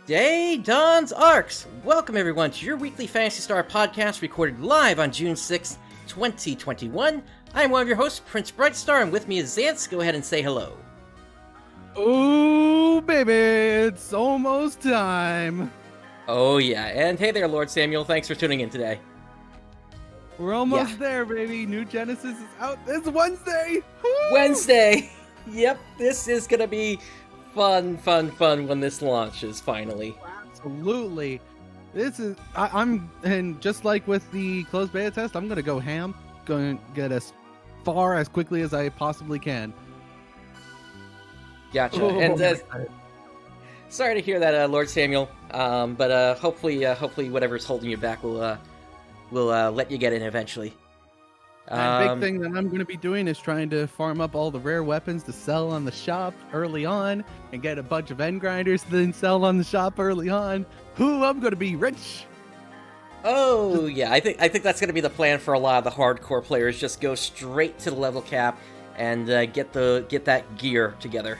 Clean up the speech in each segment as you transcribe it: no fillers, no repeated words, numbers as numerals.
Day, Dawns ARKS! Welcome everyone to your weekly Phantasy Star podcast recorded live on June 6th, 2021. I'm one of your hosts, PrinceBrightstar, and with me is Xance. Go ahead and say hello. Oh, baby, it's almost time. Oh yeah, and hey there, Lord Samuel. Thanks for tuning in today. We're almost there, baby. New Genesis is out this Wednesday. Woo! Wednesday! Yep, this is gonna be fun when this launches, finally. Absolutely. And just like with the closed beta test, I'm gonna go ham. Going to get as far as quickly as I possibly can. Gotcha. And sorry to hear that, Lord Samuel. But hopefully whatever's holding you back will let you get in eventually. The big thing that I'm going to be doing is trying to farm up all the rare weapons to sell on the shop early on, and get a bunch of end grinders to then sell on the shop early on. I'm going to be rich. Oh yeah, I think that's going to be the plan for a lot of the hardcore players. Just go straight to the level cap and get that gear together.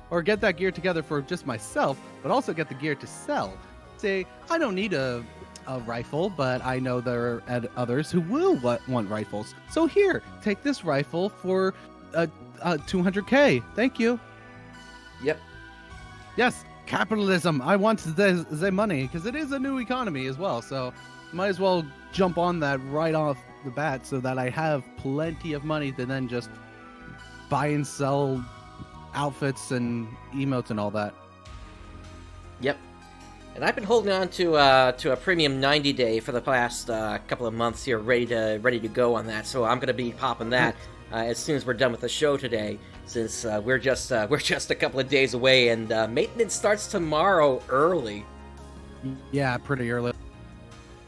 Or get that gear together for just myself, but also get the gear to sell. Say, I don't need a rifle, but I know there are others who will want rifles. So here, take this rifle for 200k. Thank you. Yep. Yes, capitalism. I want the money, because it is a new economy as well. So might as well jump on that right off the bat so that I have plenty of money to then just buy and sell outfits and emotes and all that. Yep. And I've been holding on to a premium 90 day for the past couple of months here, ready to go on that. So I'm gonna be popping that as soon as we're done with the show today, since we're just a couple of days away, and maintenance starts tomorrow early. Yeah, pretty early.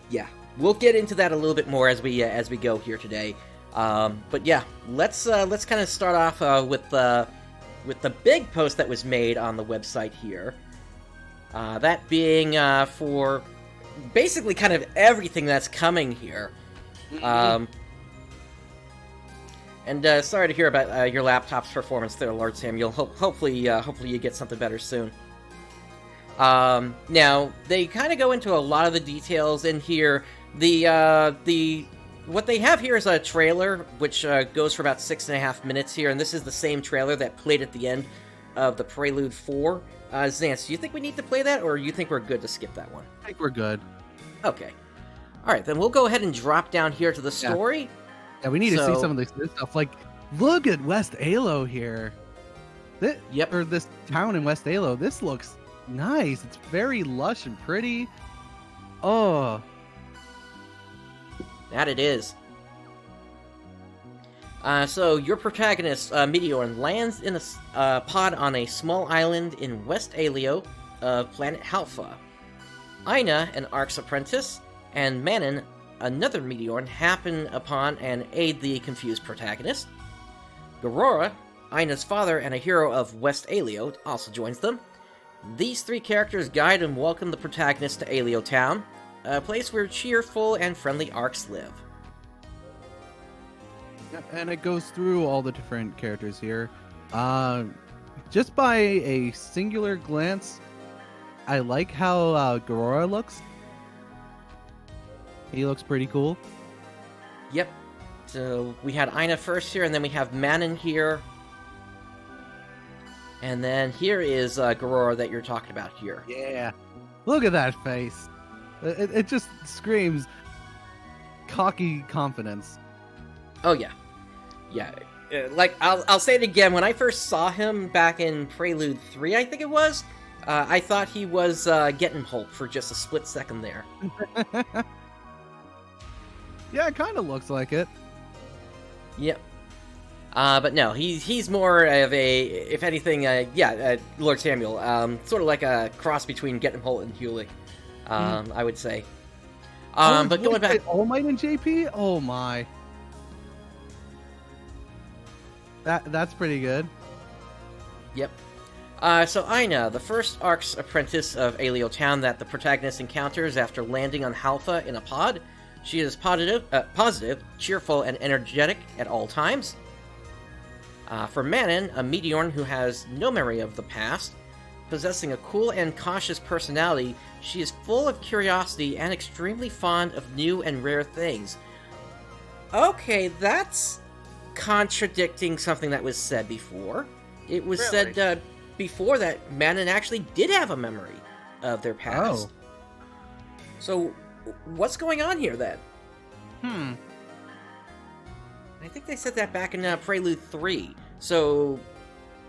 Yeah, we'll get into that a little bit more as we go here today. But yeah, let's kind of start off with the big post that was made on the website here. That being for basically kind of everything that's coming here. And sorry to hear about your laptop's performance there, Lord Samuel. Hopefully you get something better soon. Now, they kind of go into a lot of the details in here. What they have here is a trailer, which goes for about 6.5 minutes here, and this is the same trailer that played at the end of the Prelude 4. Xance, do you think we need to play that, or you think we're good to skip that one? I think we're good. Okay. Alright, then we'll go ahead and drop down here to the story. Yeah, we need to see some of this stuff. Like, look at West Alo here. Or this town in West Alo. This looks nice. It's very lush and pretty. Oh. That it is. So, your protagonist, Meteor, lands in a pod on a small island in West Alio of planet Halpha. Aina, an ARKS apprentice, and Manon, another Meteor, happen upon and aid the confused protagonist. Garora, Aina's father and a hero of West Alio, also joins them. These three characters guide and welcome the protagonist to Alio Town, a place where cheerful and friendly ARKS live. And it goes through all the different characters here. Just by a singular glance, I like how Garora looks. He looks pretty cool. Yep. So we had Aina first here, and then we have Manon here. And then here is Garora that you're talking about here. Yeah. Look at that face. It just screams cocky confidence. Oh, yeah. Yeah, like, I'll say it again, when I first saw him back in Prelude 3, I think it was, I thought he was getting Holt for just a split second there. Yeah, it kind of looks like it. Yep. But no, he's more of a, if anything, Lord Samuel, sort of like a cross between Getting Holt and Hewley, I would say. But going back... All Might and JP? Oh my. That's pretty good. Yep. So Aina, the first ARKS apprentice of Alio Town that the protagonist encounters after landing on Halpha in a pod. She is positive, cheerful, and energetic at all times. For Manon, a Meteor who has no memory of the past, Possessing a cool and cautious personality, she is full of curiosity and extremely fond of new and rare things. Okay, that's contradicting something that was said before. It was said before that Manon actually did have a memory of their past. Oh. So, what's going on here then? I think they said that back in Prelude 3. So,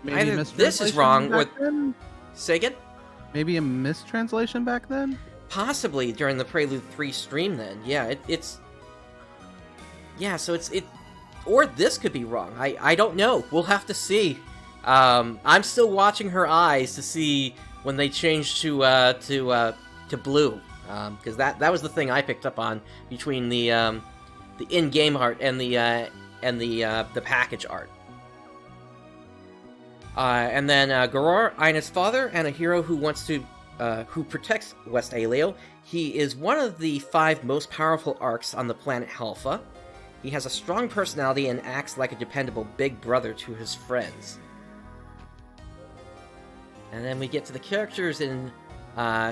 Maybe either this is wrong or... Then? Say again? Maybe a mistranslation back then? Possibly during the Prelude 3 stream then. Yeah, it's... Yeah, so it's... Or this could be wrong. I don't know. We'll have to see. I'm still watching her eyes to see when they change to blue. Because that was the thing I picked up on between the in-game art and the package art. And then Garor, Ina's father, and a hero who wants to who protects West Aleo. He is one of the 5 most powerful ARKs on the planet Halpha. He has a strong personality and acts like a dependable big brother to his friends. And then we get to the characters in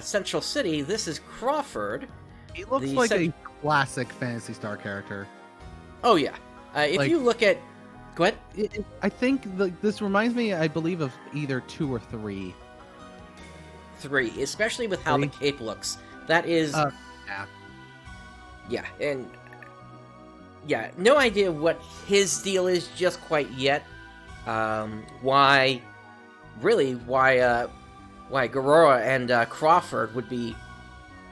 Central City. This is Crawford. He looks like a classic Phantasy Star character. Oh, yeah. If you look at... Go ahead. I think this reminds me, I believe, of either 2 or 3. 3, especially with how the cape looks. That is... yeah. Yeah, and... Yeah, no idea what his deal is just quite yet. Why Garora and Crawford would be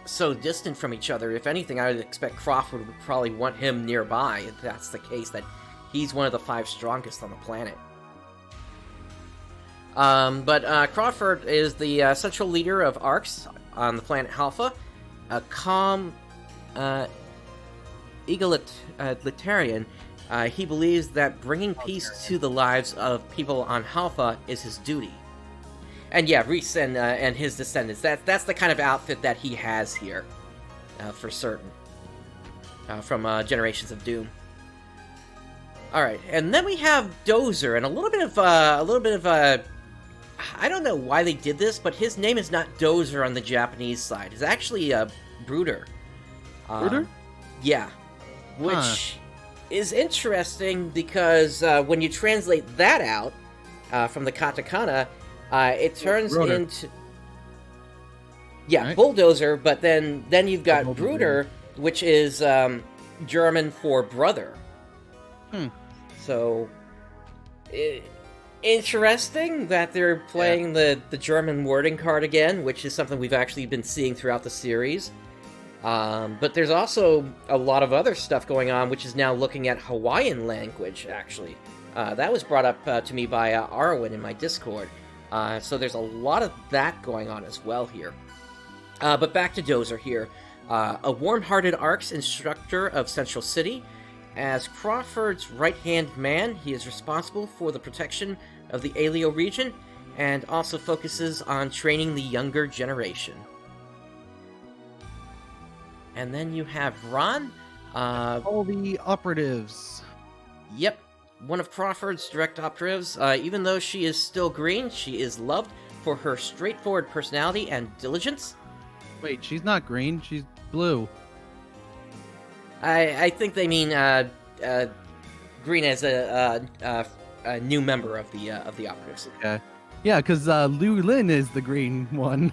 so distant from each other. If anything, I would expect Crawford would probably want him nearby, if that's the case, that he's one of the 5 strongest on the planet. But Crawford is the central leader of ARKS on the planet Halpha, a calm, egalitarian. He believes that bringing peace to the lives of people on Halpha is his duty. And yeah, Reese and his descendants, that's the kind of outfit that he has here, for certain, from Generations of Doom. All right, and then we have Dozer, and a little bit of I don't know why they did this, but his name is not Dozer on the Japanese side. It's actually Brooder. Brooder? Yeah, which is interesting because when you translate that out from the katakana, it turns into right. bulldozer. But then you've got Brooder, which is German for brother. So, interesting that they're playing the German wording card again, which is something we've actually been seeing throughout the series. But there's also a lot of other stuff going on, which is now looking at Hawaiian language, actually. That was brought up to me by Arwen in my Discord. So there's a lot of that going on as well here. But back to Dozer here. A warm-hearted ARKS instructor of Central City. As Crawford's right-hand man, he is responsible for the protection of the Aleo region, and also focuses on training the younger generation. And then you have Ron. All the operatives. Yep, one of Crawford's direct operatives. Even though she is still green, she is loved for her straightforward personality and diligence. Wait, she's not green, she's blue. I think they mean green as a new member of the operatives. Okay. Yeah, because Liu Lin is the green one.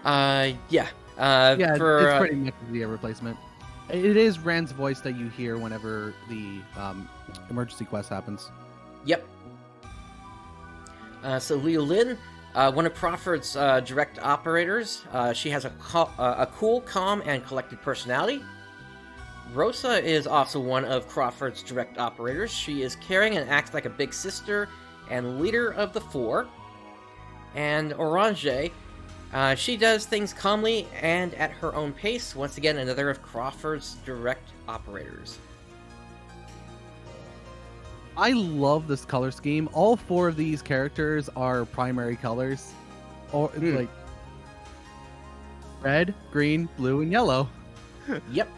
Yeah, it's pretty much the replacement. It is Rand's voice that you hear whenever the emergency quest happens. Yep. So Liu Lin, one of Crawford's direct operators. She has a cool, calm, and collected personality. Rosa is also one of Crawford's direct operators. She is caring and acts like a big sister and leader of the 4. And Orange, she does things calmly and at her own pace. Once again, another of Crawford's direct operators. I love this color scheme. All 4 of these characters are primary colors. Or like red, green, blue, and yellow. Yep.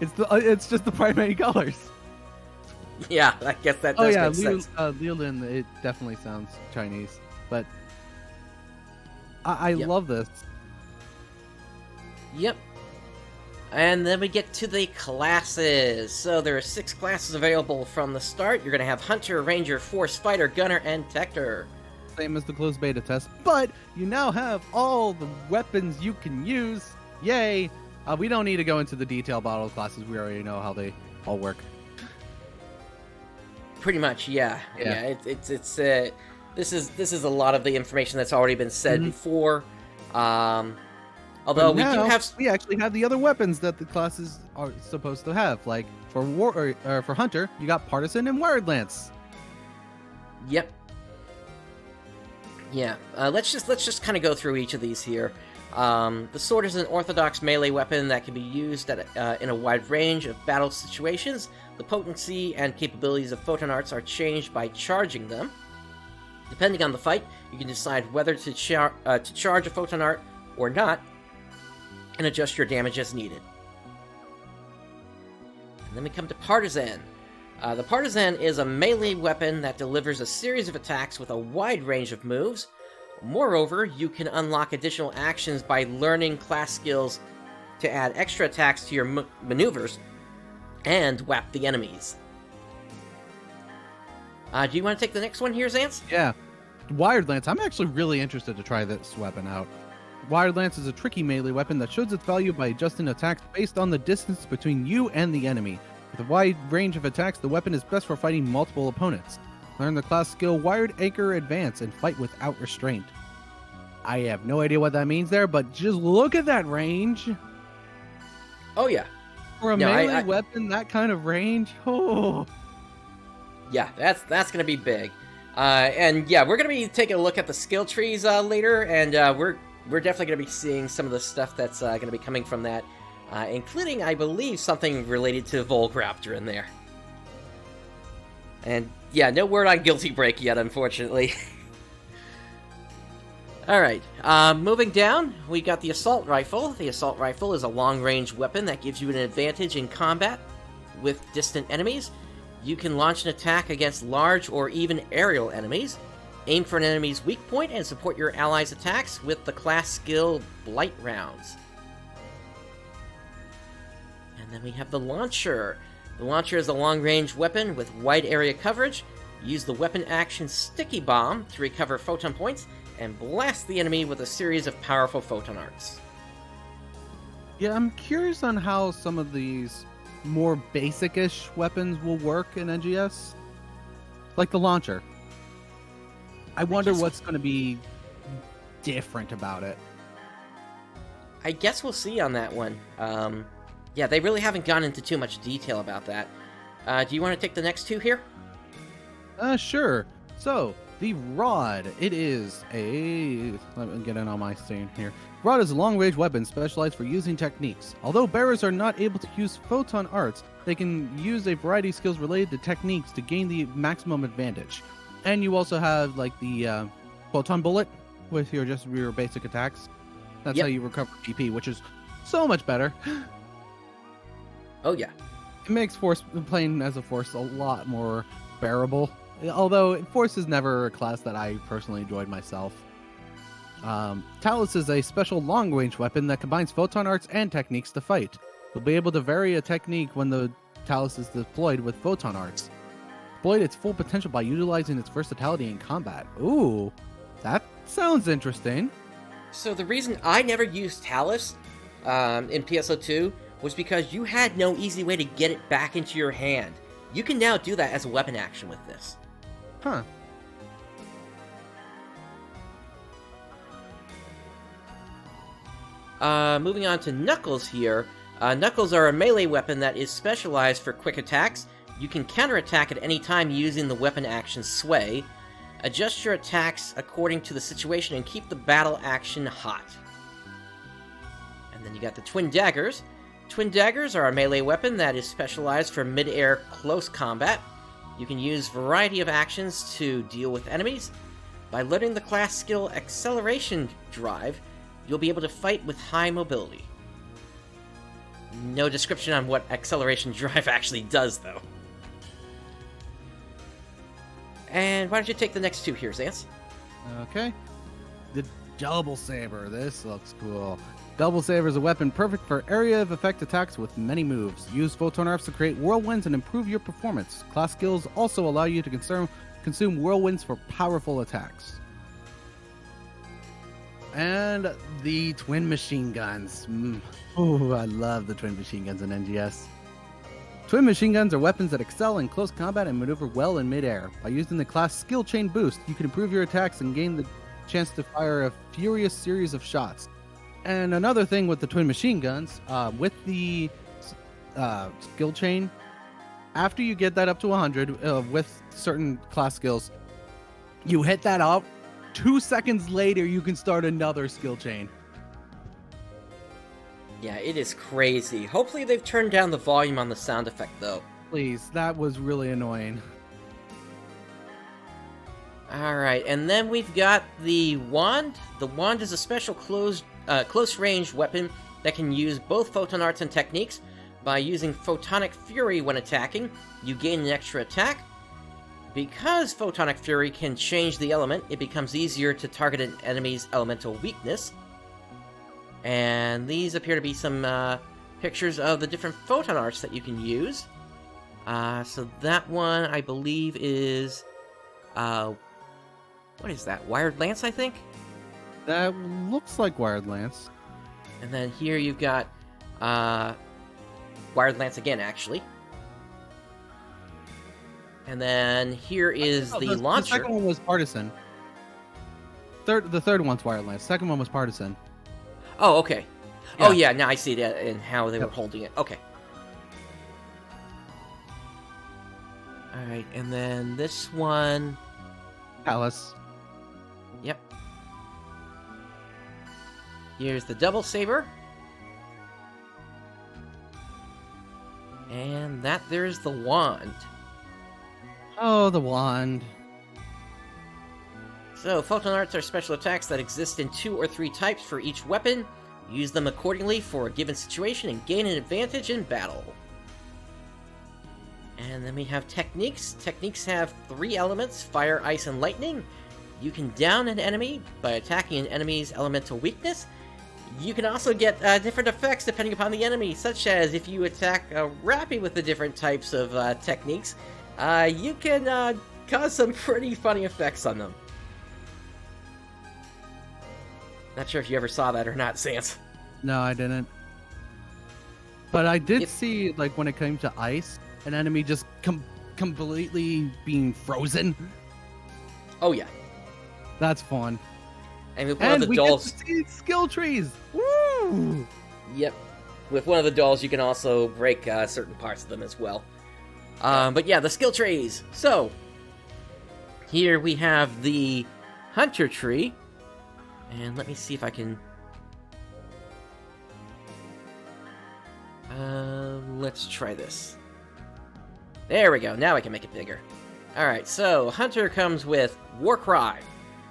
It's just the primary colors. Yeah, I guess that Oh does yeah, make sense. Leolin, it definitely sounds Chinese, but I Yep. love this. Yep. And then we get to the classes. So there are 6 classes available from the start. You're going to have Hunter, Ranger, Force, Fighter, Gunner, and Tector. Same as the closed beta test, but you now have all the weapons you can use. Yay! We don't need to go into the detail about all the classes. We already know how they all work. Pretty much, yeah. Yeah. This is a lot of the information that's already been said before. Although But we do now, have we actually have the other weapons that the classes are supposed to have. Like for Hunter, you got Partisan and Wired Lance. Yep. Yeah. Let's just kind of go through each of these here. The sword is an orthodox melee weapon that can be used in a wide range of battle situations. The potency and capabilities of photon arts are changed by charging them. Depending on the fight, you can decide whether to charge a photon art or not, and adjust your damage as needed. And then we come to Partisan. The Partisan is a melee weapon that delivers a series of attacks with a wide range of moves. Moreover, you can unlock additional actions by learning class skills to add extra attacks to your maneuvers and whap the enemies. Do you want to take the next one here, Zance? Yeah. Wired Lance. I'm actually really interested to try this weapon out. Wired Lance is a tricky melee weapon that shows its value by adjusting attacks based on the distance between you and the enemy. With a wide range of attacks, the weapon is best for fighting multiple opponents. Learn the class skill Wired Anchor Advance and fight without restraint. I have no idea what that means there, but just look at that range. Oh, yeah. For a melee weapon, that kind of range, oh. Yeah, that's going to be big. And yeah, we're going to be taking a look at the skill trees later, and we're definitely going to be seeing some of the stuff that's going to be coming from that, including, I believe, something related to Volgraptor in there. And yeah, no word on Guilty Break yet, unfortunately. Alright, moving down, we got the Assault Rifle. The Assault Rifle is a long-range weapon that gives you an advantage in combat with distant enemies. You can launch an attack against large or even aerial enemies, aim for an enemy's weak point, and support your allies' attacks with the class skill Blight Rounds. And then we have the Launcher. The Launcher is a long-range weapon with wide area coverage. Use the weapon action Sticky Bomb to recover photon points and blast the enemy with a series of powerful photon arcs. Yeah, I'm curious on how some of these more basic-ish weapons will work in NGS. Like the launcher. I wonder what's going to be different about it. I guess we'll see on that one. Yeah, they really haven't gone into too much detail about that. Do you want to take the next two here? Sure. So, the Rod. It is a... Let me get in on my screen here. Rod is a long-range weapon specialized for using techniques. Although bearers are not able to use photon arts, they can use a variety of skills related to techniques to gain the maximum advantage. And you also have, like, the photon bullet with your basic attacks. That's how you recover PP, which is so much better. Oh, yeah. It makes playing as a Force a lot more bearable. Although Force is never a class that I personally enjoyed myself. Talus is a special long-range weapon that combines photon arts and techniques to fight. You'll be able to vary a technique when the Talus is deployed with photon arts. Exploit its full potential by utilizing its versatility in combat. Ooh, that sounds interesting. So the reason I never used Talus in PSO2 was because you had no easy way to get it back into your hand. You can now do that as a weapon action with this. Huh. Moving on to Knuckles here. Knuckles are a melee weapon that is specialized for quick attacks. You can counterattack at any time using the weapon action Sway. Adjust your attacks according to the situation and keep the battle action hot. And then you got the Twin Daggers. Twin Daggers are a melee weapon that is specialized for mid-air close combat. You can use a variety of actions to deal with enemies. By learning the class skill Acceleration Drive, you'll be able to fight with high mobility. No description on what Acceleration Drive actually does, though. And why don't you take the next two here, Zance? Okay. The Double Saber. This looks cool. Double Saber is a weapon perfect for area of effect attacks with many moves. Use Photon Arcs to create whirlwinds and improve your performance. Class skills also allow you to consume whirlwinds for powerful attacks. And the twin machine guns. Oh, I love the twin machine guns in NGS. Twin machine guns are weapons that excel in close combat and maneuver well in midair. By using the class skill chain boost, you can improve your attacks and gain the chance to fire a furious series of shots. And another thing with the twin machine guns, with the skill chain, after you get that up to 100 with certain class skills, you hit that up. 2 seconds later, you can start another skill chain. Yeah, it is crazy. Hopefully they've turned down the volume on the sound effect, though. Please, that was really annoying. Alright, and then we've got the Wand. The Wand is a special close-range weapon that can use both Photon Arts and techniques. By using Photonic Fury when attacking, you gain an extra attack. Because Photonic Fury can change the element, it becomes easier to target an enemy's elemental weakness. And these appear to be some pictures of the different Photon Arts that you can use. So that one, I believe, is... what is that? Wired Lance, I think? That looks like Wired Lance. And then here you've got Wired Lance again, actually. And then here is the launcher. The second one was Partisan. The third one's Wired Lance. Second one was Partisan. Oh, okay. Yeah. Oh, yeah, now I see that and how they were holding it. Okay. Alright, and then this one... Palace. Yep. Here's the Double Saber. And there's the Wand. Oh, the Wand. So, Photon Arts are special attacks that exist in 2 or 3 types for each weapon. Use them accordingly for a given situation and gain an advantage in battle. And then we have techniques. Techniques have 3 elements, fire, ice, and lightning. You can down an enemy by attacking an enemy's elemental weakness. You can also get different effects depending upon the enemy, such as if you attack Rappy with the different types of techniques, you can cause some pretty funny effects on them. Not sure if you ever saw that or not, Sans. No, I didn't. But I did see, like, when it came to ice, an enemy just completely being frozen. Oh, yeah. That's fun. And with one of the dolls... get to see skill trees! Woo! Yep. With one of the dolls, you can also break certain parts of them as well. But yeah, the skill trees. So, here we have the Hunter tree. And let me see if I can... let's try this. There we go, now I can make it bigger. Alright, so Hunter comes with Warcry,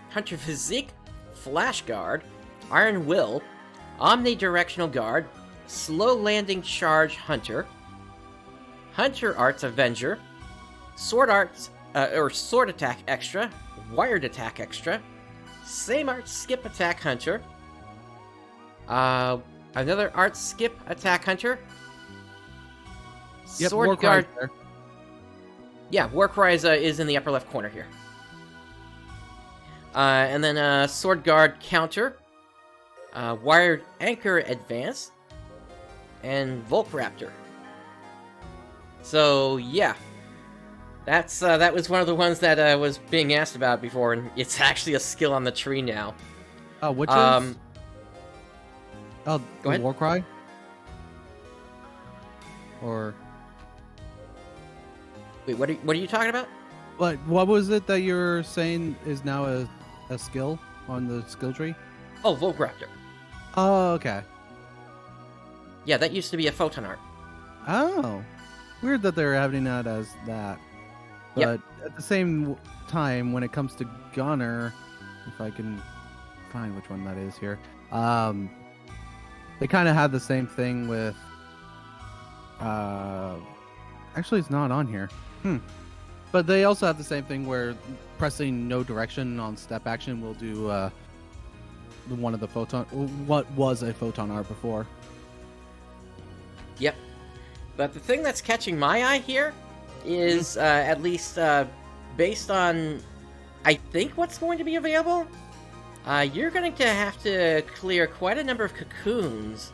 Hunter Physique, Flash Guard, Iron Will, Omnidirectional Guard, Slow Landing Charge Hunter, Hunter Arts Avenger, Sword Arts, or Sword Attack Extra, Wired Attack Extra, Same Art Skip Attack Hunter, another Art Skip Attack Hunter, Yep, Sword Warcry Guard. there. Yeah, Warcry is in the upper left corner here. And then Sword Guard Counter, Wired Anchor Advance, and Volcraptor. So yeah, that was one of the ones that was being asked about before, and it's actually a skill on the tree now. Which is? Oh, Go ahead. Warcry? Or... Wait, what are you talking about? What was it that you're saying is now a skill on the skill tree? Oh, Volcraptor. Oh, okay. Yeah, that used to be a Photon Art. Oh. Weird that they're having that as that. But Yep. at the same time, when it comes to Gunner, if I can find which one that is here, they kind of had the same thing with... Actually, it's not on here. But they also have the same thing where pressing no direction on step action will do one of the photon, what was a photon art before. Yep. But the thing that's catching my eye here is, at least based on, I think, what's going to be available, you're going to have to clear quite a number of cocoons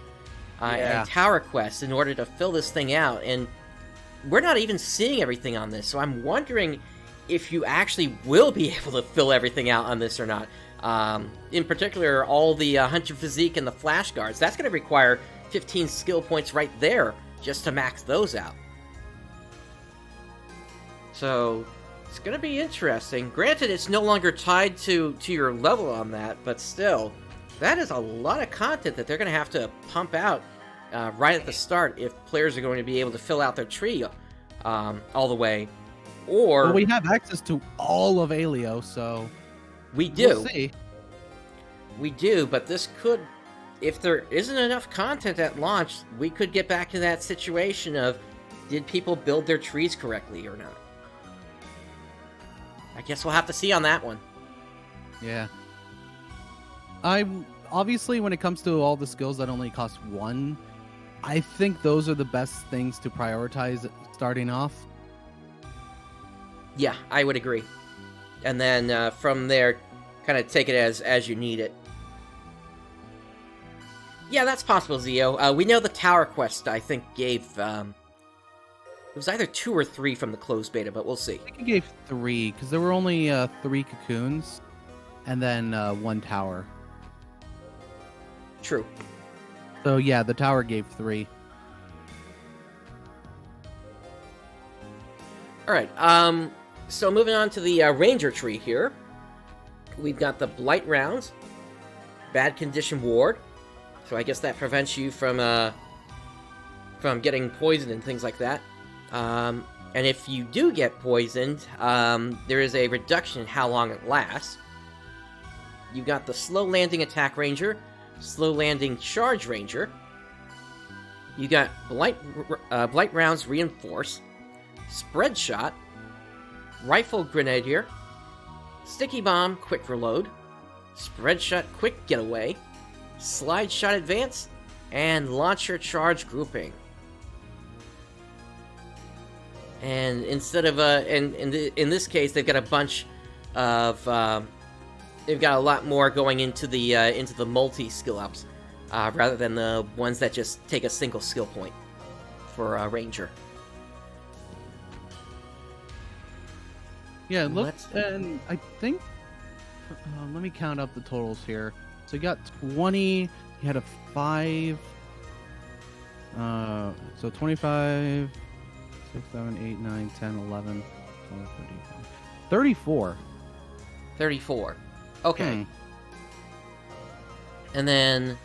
and tower quests in order to fill this thing out. And we're not even seeing everything on this, so I'm wondering if you actually will be able to fill everything out on this or not. In particular, all the Hunter Physique and the Flash Guards. That's going to require 15 skill points right there just to max those out. So it's going to be interesting. Granted, it's no longer tied to your level on that, but still, that is a lot of content that they're going to have to pump out right at the start if players are going to be able to fill out their tree all the way. Or well, we have access to all of Alio, so we do. We'll see. We do, but this could, if there isn't enough content at launch, we could get back to that situation of, did people build their trees correctly or not? I guess we'll have to see on that one. Yeah. Obviously, when it comes to all the skills that only cost 1, I think those are the best things to prioritize starting off. Yeah, I would agree. And then from there, kind of take it as you need it. Yeah, that's possible, Zio. We know the Tower Quest, I think, gave... it was either 2 or 3 from the closed beta, but we'll see. I think it gave 3, because there were only 3 cocoons, and then 1 tower. True. So yeah, the tower gave 3. Alright, so moving on to the Ranger tree here. We've got the Blight Rounds, Bad Condition Ward, so I guess that prevents you from getting poisoned and things like that. And if you do get poisoned, there is a reduction in how long it lasts. You've got the Slow Landing Attack Ranger, Slow Landing Charge Ranger. You got Blight Rounds Reinforce, Spread Shot, Rifle Grenadier, Sticky Bomb Quick Reload, Spread Shot Quick Getaway, Slide Shot Advance, and Launcher Charge Grouping. And instead of in this case, they've got a bunch of they've got a lot more going into the multi skill ups rather than the ones that just take a single skill point for Ranger. Yeah, look, and I think let me count up the totals here. So you got 20. You had a 5. So 25. 6, 7, 8, 9, 10, 11, 12, 13, 34. 34. Okay. And then,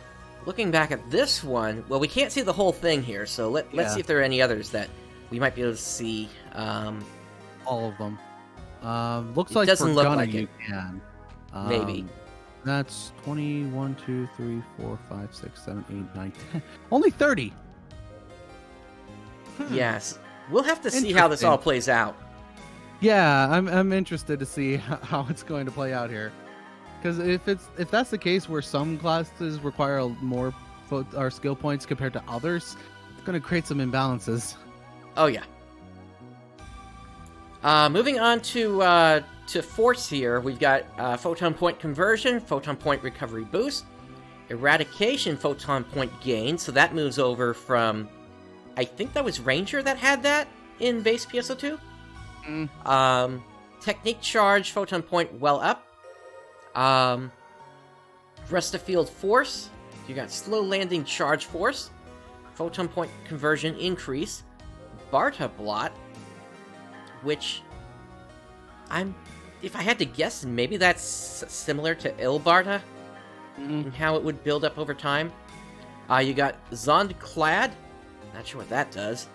looking back at this one, well, we can't see the whole thing here, so let's see if there are any others that we might be able to see. All of them. Looks it like doesn't for look Gunner like you it. can. Maybe. That's 20, 1, 2, 3, 4, 5, 6, 7, 8, 9, 10. Only 30. Yes. We'll have to see how this all plays out. Yeah, I'm interested to see how it's going to play out here. Because if that's the case where some classes require more skill points compared to others, it's going to create some imbalances. Oh yeah. Moving on to Force here, we've got Photon Point Conversion, Photon Point Recovery Boost, Eradication Photon Point Gain, so that moves over from, I think that was Ranger that had that in base PSO2. Technique Charge Photon Point Well Up. Rest of Field Force, you got Slow Landing Charge Force, Photon Point Conversion Increase, Barta Blot, which if I had to guess, maybe that's similar to Ilbarta and how it would build up over time. You got Zond Clad, not sure what that does.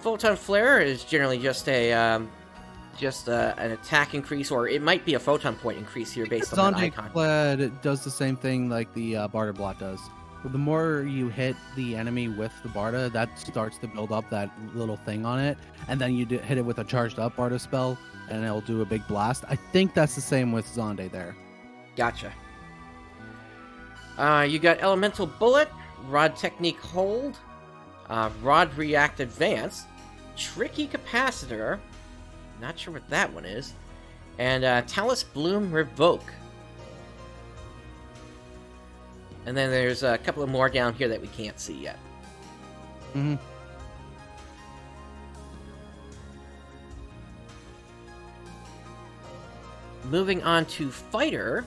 Photon Flare is generally just an attack increase, or it might be a photon point increase here based on that icon. Clad does the same thing like the Barter Blot does. the more you hit the enemy with the Barda, that starts to build up that little thing on it, and then you hit it with a charged up Barda spell, and it'll do a big blast. I think that's the same with Zonde there. Gotcha. You got Elemental Bullet, Rod Technique Hold, Rod React Advance, Tricky Capacitor, not sure what that one is, and Talus Bloom Revoke. And then there's a couple of more down here that we can't see yet. Mm-hmm. Moving on to Fighter,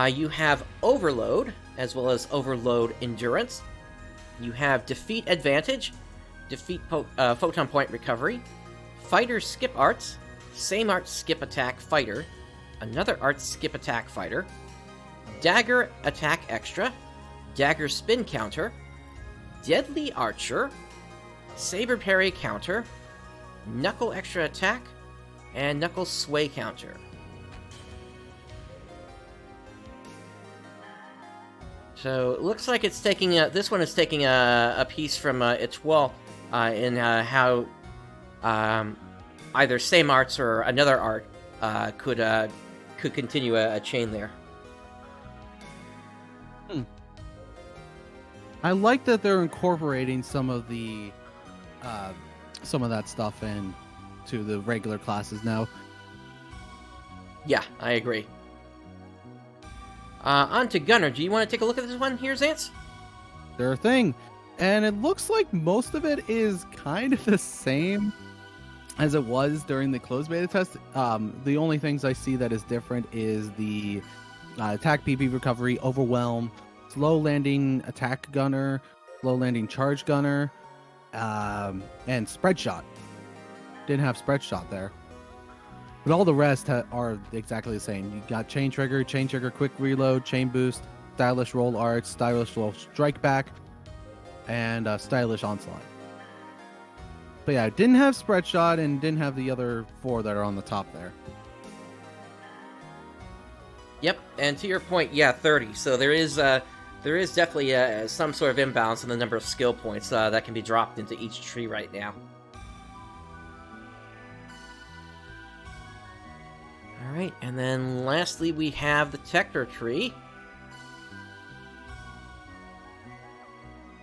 you have Overload, as well as Overload Endurance. You have Defeat Advantage, Defeat Photon Point Recovery, Fighter Skip Arts, Same Art Skip Attack Fighter, another Art Skip Attack Fighter, Dagger Attack Extra, Dagger Spin Counter, Deadly Archer, Saber Parry Counter, Knuckle Extra Attack, and Knuckle Sway Counter. So it looks like it's taking this one is taking a piece from its wall in how either Same Arts or another art could continue a chain there. I like that they're incorporating some of that stuff into the regular classes now. Yeah, I agree. On to Gunner. Do you want to take a look at this one here, Zance? Their thing. And it looks like most of it is kind of the same as it was during the closed beta test. The only things I see that is different is the attack PP recovery, overwhelm, slow landing attack gunner, slow landing charge gunner, and spread shot. Didn't have spread shot there. But all the rest are exactly the same. You got chain trigger, quick reload, chain boost, stylish roll arts, stylish roll strike back, and stylish onslaught. But yeah, it didn't have spread shot and didn't have the other 4 that are on the top there. Yep, and to your point, yeah, 30. So there is definitely some sort of imbalance in the number of skill points that can be dropped into each tree right now. Alright, and then lastly we have the Tector tree.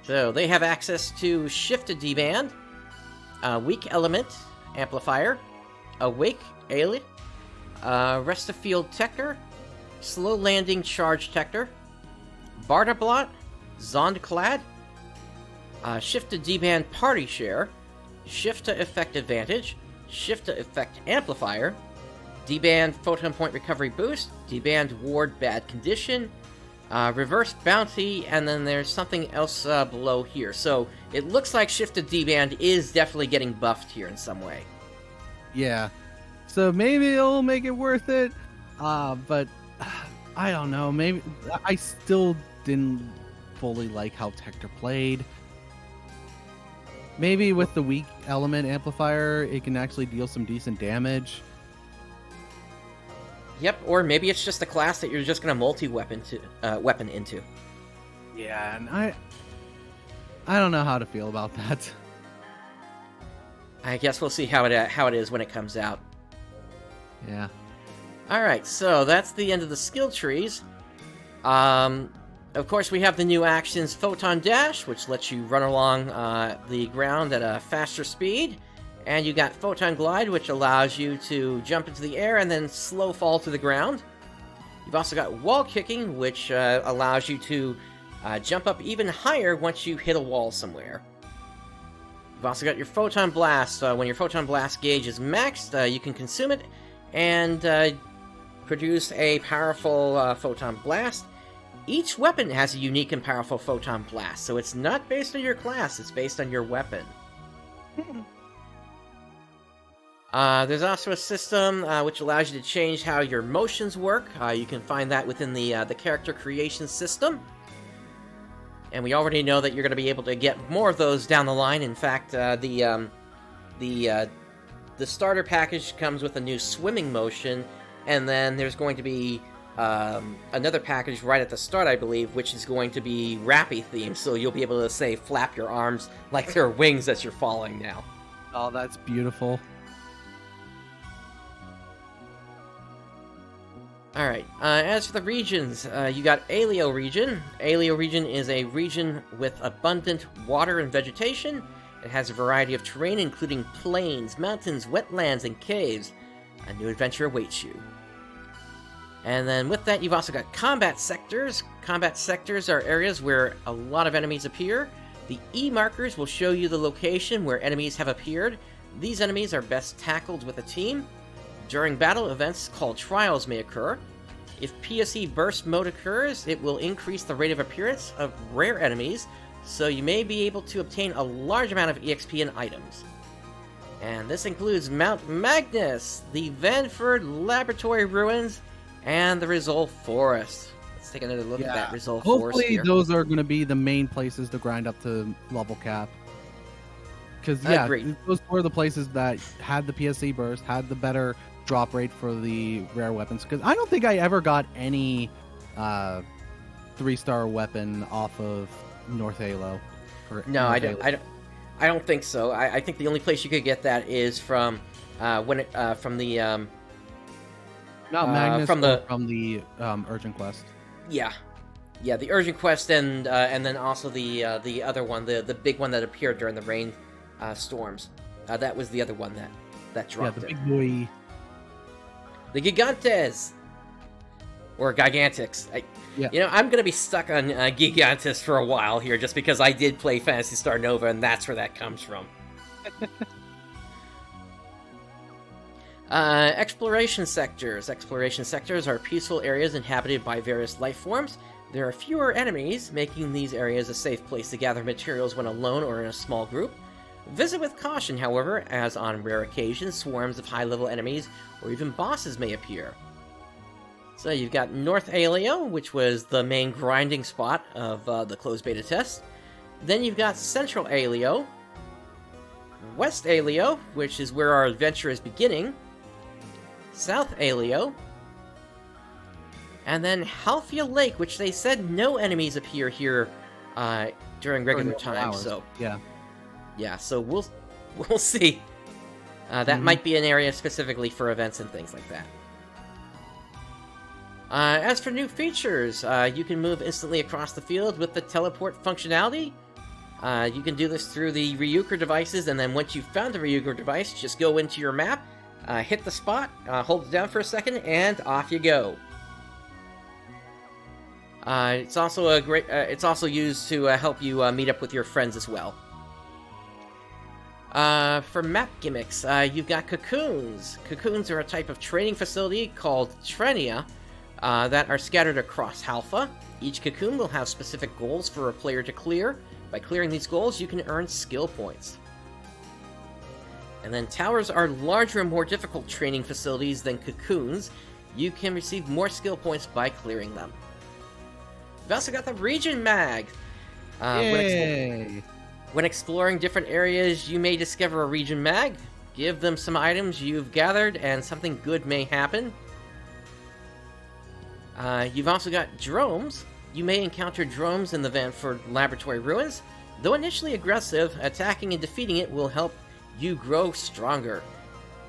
So they have access to Shifted D-Band, Weak Element Amplifier, Awake Ailey, Rest of Field Tector, Slow Landing Charge Tector, Barda Blot, Zond Clad, Shifted D-Band Party Share, Shift to Effect Advantage, Shift to Effect Amplifier, D-Band Photon Point Recovery Boost, D-Band Ward Bad Condition, Reverse Bounty, and then there's something else below here. So it looks like Shifted D-Band is definitely getting buffed here in some way. Yeah. So maybe it'll make it worth it, but I don't know. Maybe I still didn't fully like how Tector played. Maybe with the Weak Element Amplifier, it can actually deal some decent damage. Yep, or maybe it's just a class that you're just going to multi-weapon weapon into. Yeah, and I don't know how to feel about that. I guess we'll see how it is when it comes out. Yeah. Alright, so that's the end of the skill trees. Of course, we have the new actions Photon Dash, which lets you run along the ground at a faster speed. And you got Photon Glide, which allows you to jump into the air and then slow fall to the ground. You've also got Wall Kicking, which allows you to jump up even higher once you hit a wall somewhere. You've also got your Photon Blast. When your Photon Blast gauge is maxed, you can consume it and produce a powerful Photon Blast. Each weapon has a unique and powerful Photon Blast, so it's not based on your class, it's based on your weapon. There's also a system which allows you to change how your motions work. You can find that within the character creation system. And we already know that you're going to be able to get more of those down the line. In fact, the starter package comes with a new swimming motion, and then there's going to be another package right at the start, I believe, which is going to be Rappy themed, so you'll be able to say flap your arms like they're wings as you're falling now. Oh, that's beautiful. Alright, as for the regions, you got Aleo region. Aleo region is a region with abundant water and vegetation. It has a variety of terrain, including plains, mountains, wetlands, and caves. A new adventure awaits you. And then with that, you've also got combat sectors. Combat sectors are areas where a lot of enemies appear. The E markers will show you the location where enemies have appeared. These enemies are best tackled with a team. During battle, events called trials may occur. If PSE burst mode occurs, it will increase the rate of appearance of rare enemies, so you may be able to obtain a large amount of EXP and items. And this includes Mount Magnus, the Vanford Laboratory Ruins, and the Resolve Forest. Let's take another look at that Resolve Forest here. Hopefully those are going to be the main places to grind up to level cap. Because, yeah, those were the places that had the PSE burst, had the better drop rate for the rare weapons. Because I don't think I ever got any 3-star weapon off of North Halo. No, I don't think so. I think the only place you could get that is from from the not Magnus, from the Urgent Quest. Yeah, the Urgent Quest, and then also the other one, the big one that appeared during the rain storms. That was the other one that dropped. Yeah, the big boy. The Gigantes, or Gigantics. Yeah. You know, I'm gonna be stuck on Gigantes for a while here, just because I did play Phantasy Star Nova, and that's where that comes from. Exploration sectors. Exploration sectors are peaceful areas inhabited by various life forms. There are fewer enemies, making these areas a safe place to gather materials when alone or in a small group. Visit with caution, however, as on rare occasions, swarms of high-level enemies or even bosses may appear. So you've got North Aleo, which was the main grinding spot of the closed beta test. Then you've got Central Aleo, West Aleo, which is where our adventure is beginning, South Aleo, and then Halfia Lake, which they said no enemies appear here during regular time. So yeah, so we'll see. That might be an area specifically for events and things like that. As for new features, you can move instantly across the field with the teleport functionality. You can do this through the Ryuker devices, and then once you've found the Ryuker device, just go into your map, hit the spot, hold it down for a second, and off you go. It's also it's also used to help you meet up with your friends as well. For map gimmicks, you've got cocoons. Cocoons are a type of training facility called Trenia that are scattered across Halpha. Each cocoon will have specific goals for a player to clear. By clearing these goals, you can earn skill points. And then towers are larger and more difficult training facilities than cocoons. You can receive more skill points by clearing them. We've also got the Region Mag. When exploring different areas, you may discover a Region Mag. Give them some items you've gathered, and something good may happen. You've also got dromes. You may encounter dromes in the Vanford Laboratory Ruins. Though initially aggressive, attacking and defeating it will help you grow stronger.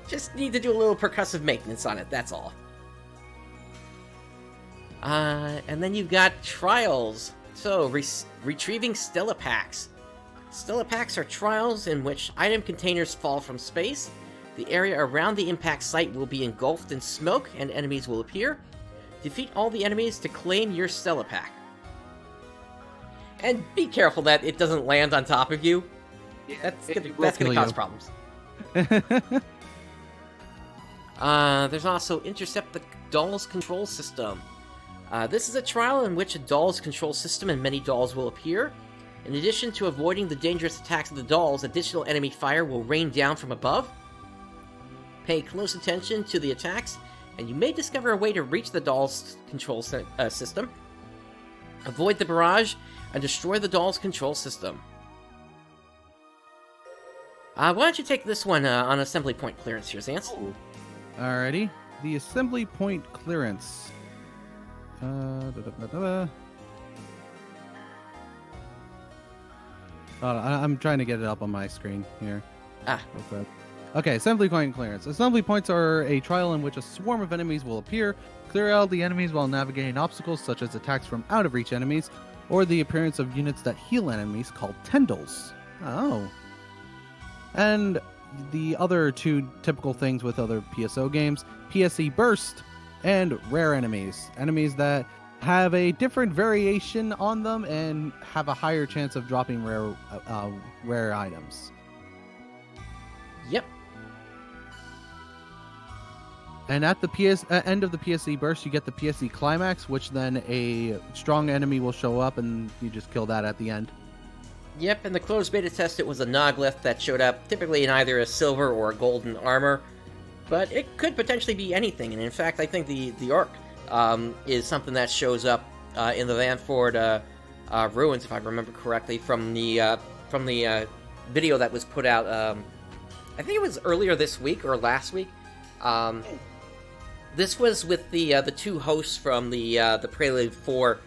Just need to do a little percussive maintenance on it, that's all. And then you've got trials. So, retrieving Stella Packs. Stella Packs are trials in which item containers fall from space. The area around the impact site will be engulfed in smoke, and enemies will appear. Defeat all the enemies to claim your Stella Pack. And be careful that it doesn't land on top of you. Yeah, that's gonna cause problems. There's also Intercept the Doll's Control System. This is a trial in which a doll's control system and many dolls will appear. In addition to avoiding the dangerous attacks of the dolls, additional enemy fire will rain down from above. Pay close attention to the attacks, and you may discover a way to reach the doll's control system. Avoid the barrage, and destroy the doll's control system. Why don't you take this one on assembly point clearance here, Zance? Alrighty. The assembly point clearance. I'm trying to get it up on my screen here. Ah. Real quick. Okay, assembly point clearance. Assembly points are a trial in which a swarm of enemies will appear. Clear out the enemies while navigating obstacles such as attacks from out-of-reach enemies or the appearance of units that heal enemies called Tendals. Oh. And the other two typical things with other PSO games, PSE Burst and rare enemies. Enemies that have a different variation on them and have a higher chance of dropping rare items. Yep. And at the end of the PSE Burst, you get the PSE Climax, which then a strong enemy will show up and you just kill that at the end. Yep, in the closed beta test it was a Noglith that showed up, typically in either a silver or a golden armor, but it could potentially be anything, and in fact I think the Orc is something that shows up in the Vanford ruins, if I remember correctly, from the video that was put out, I think it was earlier this week or last week. This was with the two hosts from the Prelude 4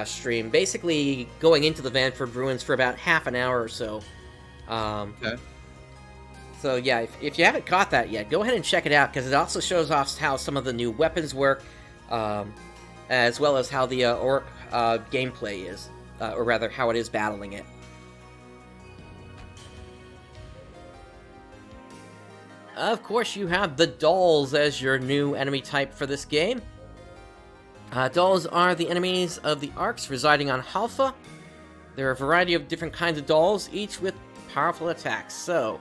stream, basically going into the Vanford ruins for about half an hour or so. Okay. So yeah, if you haven't caught that yet, go ahead and check it out, because it also shows off how some of the new weapons work, as well as how the Orc gameplay is, or rather, how it is battling it. Of course, you have the Dolls as your new enemy type for this game. Dolls are the enemies of the Arks residing on Halfa. There are a variety of different kinds of dolls, each with powerful attacks. So,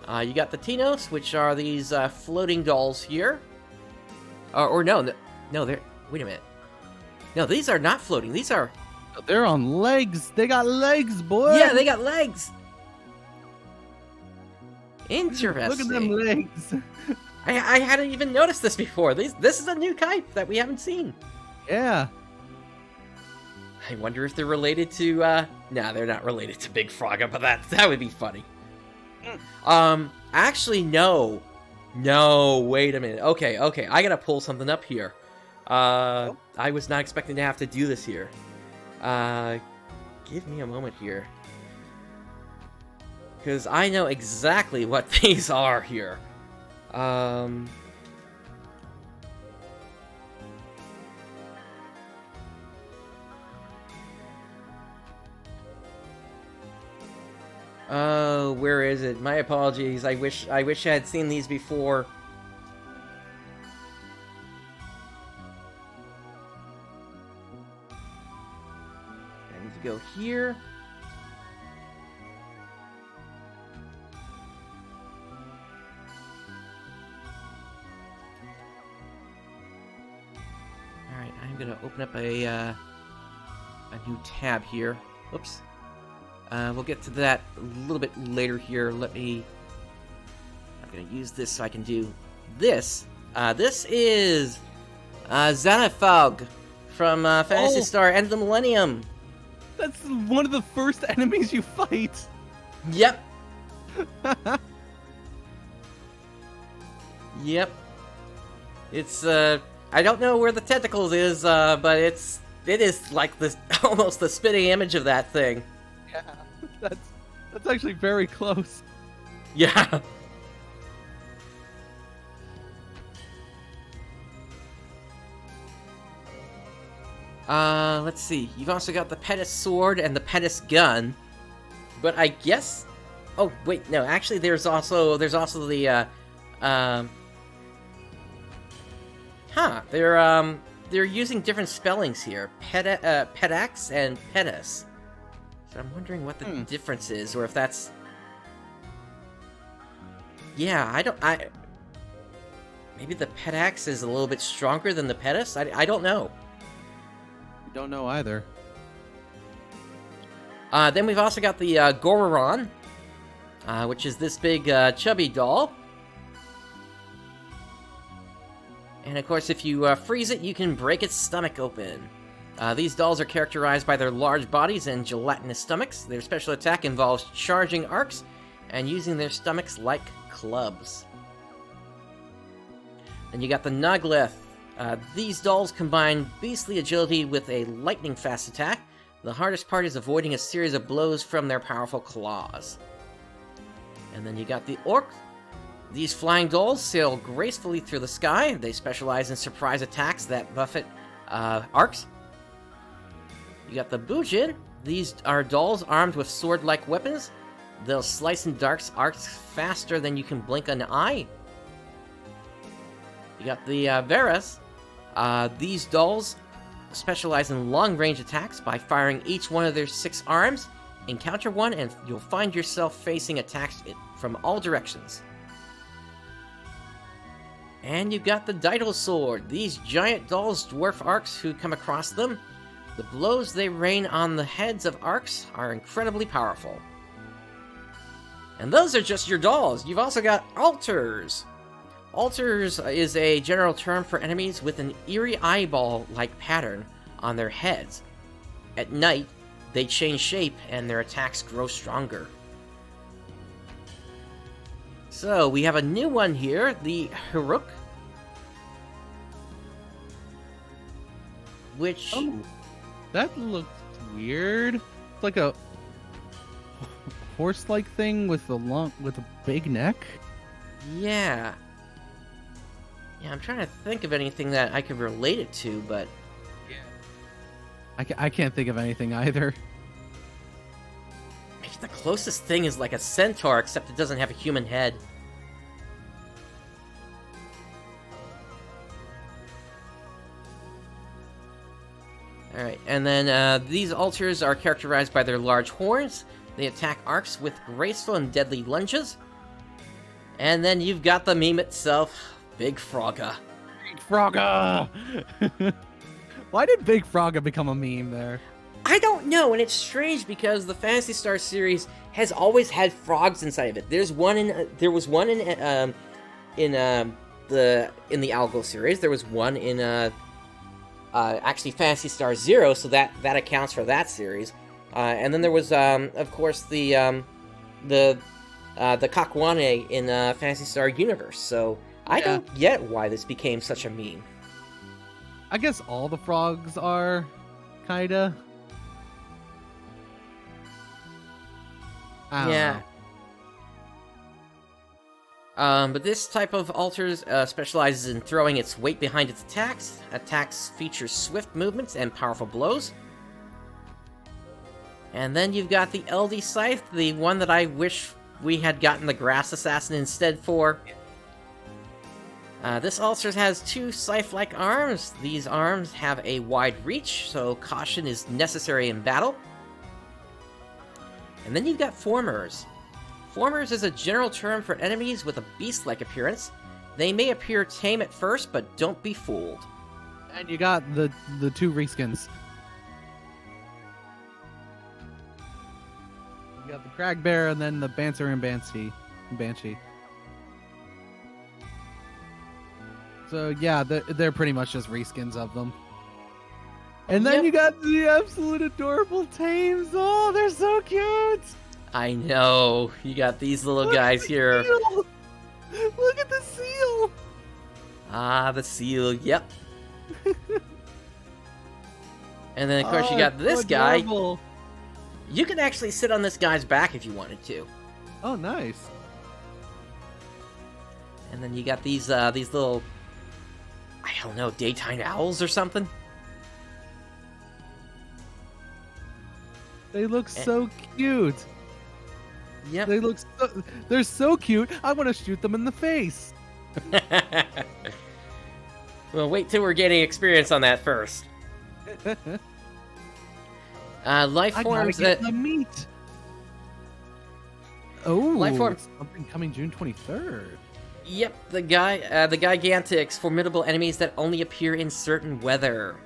you got the Tinos, which are these floating dolls here. No, they're... Wait a minute. No, these are not floating. These are... They're on legs. They got legs, boy. Yeah, they got legs. Interesting. Look at them legs. I hadn't even noticed this before. This is a new type that we haven't seen. Yeah. I wonder if they're related to, nah, they're not related to Big Frogga, but that would be funny. Actually, no. No, wait a minute. Okay, I gotta pull something up here. I was not expecting to have to do this here. Give me a moment here. Because I know exactly what these are here. Where is it? My apologies. I wish I had seen these before. I need to go here. Alright, I'm gonna open up a new tab here. Oops. We'll get to that a little bit later here. I'm gonna use this so I can do this. This is Xanathog from Phantasy Star End of the Millennium. That's one of the first enemies you fight. Yep. Yep. It's I don't know where the tentacles is, but it is like this almost the spitting image of that thing. Yeah, that's actually very close. Yeah. Let's see. You've also got the Pettis sword and the Pettis gun, but I guess. Oh wait, no. Actually, there's also the They're using different spellings here. Petax and Pettis. So I'm wondering what the difference is, or if that's... Yeah, maybe the Petax is a little bit stronger than the Pettis? I don't know. Don't know either. Then we've also got the Gororon, which is this big chubby doll. And of course, if you freeze it, you can break its stomach open. These dolls are characterized by their large bodies and gelatinous stomachs. Their special attack involves charging arcs and using their stomachs like clubs. Then you got the Noglith, These dolls combine beastly agility with a lightning-fast attack. The hardest part is avoiding a series of blows from their powerful claws. And then you got the Orc. These flying dolls sail gracefully through the sky. They specialize in surprise attacks that buffet Arks. You got the Bujin. These are dolls armed with sword-like weapons. They'll slice and darts Arks faster than you can blink an eye. You got the Veras. These dolls specialize in long-range attacks by firing each one of their 6 arms. Encounter one and you'll find yourself facing attacks from all directions. And you've got the Idola sword. These giant dolls dwarf Arks who come across them. The blows they rain on the heads of Arks are incredibly powerful. And those are just your dolls. You've also got altars. Altars is a general term for enemies with an eerie eyeball-like pattern on their heads. At night, they change shape and their attacks grow stronger. So, we have a new one here, the Hiruk. Which... Oh, that looks weird. It's like a horse-like thing with a big neck. Yeah. Yeah, I'm trying to think of anything that I could relate it to, but... I can't think of anything either. Maybe the closest thing is like a centaur, except it doesn't have a human head. Alright, and then these altars are characterized by their large horns. They attack Arks with graceful and deadly lunges. And then you've got the meme itself, Big Frogga. Big Frogga! Why did Big Frogga become a meme there? I don't know, and it's strange because the Phantasy Star series has always had frogs inside of it. There was one in the Algo series. There was one in actually Phantasy Star Zero, so that accounts for that series. And then there was of course the Kakwane in Phantasy Star Universe. So I don't get why this became such a meme. I guess all the frogs are, kinda. I don't know. But this type of altars specializes in throwing its weight behind its attacks. Attacks feature swift movements and powerful blows. And then you've got the LD Scythe, the one that I wish we had gotten the Grass Assassin instead for. This altar has 2 scythe-like arms. These arms have a wide reach, so caution is necessary in battle. And then you've got Formers. Formers is a general term for enemies with a beast-like appearance. They may appear tame at first, but don't be fooled. And you got the 2 reskins. You got the Cragbear and then the Bancer and Banshee. So yeah, they're pretty much just reskins of them. And then you got the absolute adorable tames. Oh, they're so cute. I know. You got these little guys here. Seal. Look at the seal. Ah, the seal. Yep. And then, of course, you got this guy. You can actually sit on this guy's back if you wanted to. Oh, nice. And then you got these little, I don't know, daytime owls or something. They look so cute. Yep. They're so cute. I want to shoot them in the face. Well, wait till we're getting experience on that first. Life forms I gotta get the meat. Oh, life forms. Something coming June 23rd. Yep, the Gigantics, formidable enemies that only appear in certain weather.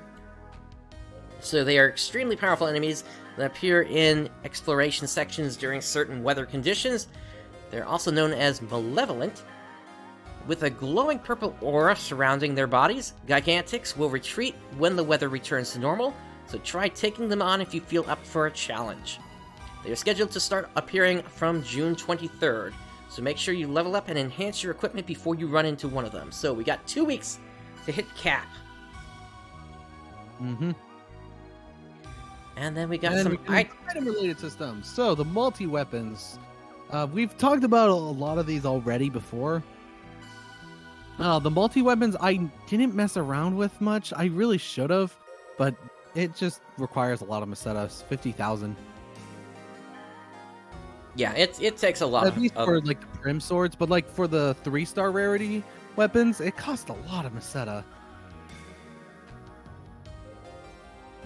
So they are extremely powerful enemies that appear in exploration sections during certain weather conditions. They're also known as malevolent. With a glowing purple aura surrounding their bodies, Gigantics will retreat when the weather returns to normal, so try taking them on if you feel up for a challenge. They are scheduled to start appearing from June 23rd, so make sure you level up and enhance your equipment before you run into one of them. So we got 2 weeks to hit cap. Mm-hmm. And then we got some item-related systems. So the multi-weapons. We've talked about a lot of these already before. The multi-weapons I didn't mess around with much. I really should have, but it just requires a lot of Macetas. 50,000. Yeah, it takes a lot. At least for like the Prim swords, but like for the 3-star rarity weapons, it costs a lot of Maceta.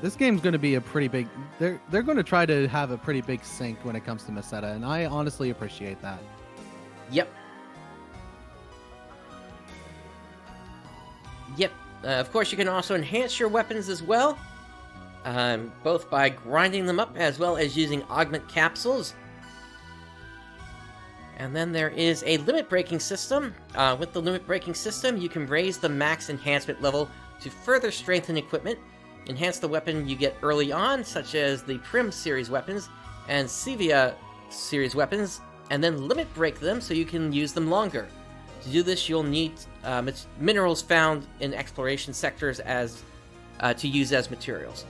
This game's going to be a pretty big. They're going to try to have a pretty big sink when it comes to Maceta, and I honestly appreciate that. Yep. Yep. Of course, you can also enhance your weapons as well, both by grinding them up as well as using augment capsules. And then there is a limit breaking system. With the limit breaking system, you can raise the max enhancement level to further strengthen equipment, enhance the weapon you get early on, such as the Prim series weapons and Sevia series weapons, and then limit break them so you can use them longer. To do this, you'll need minerals found in exploration sectors as to use as materials.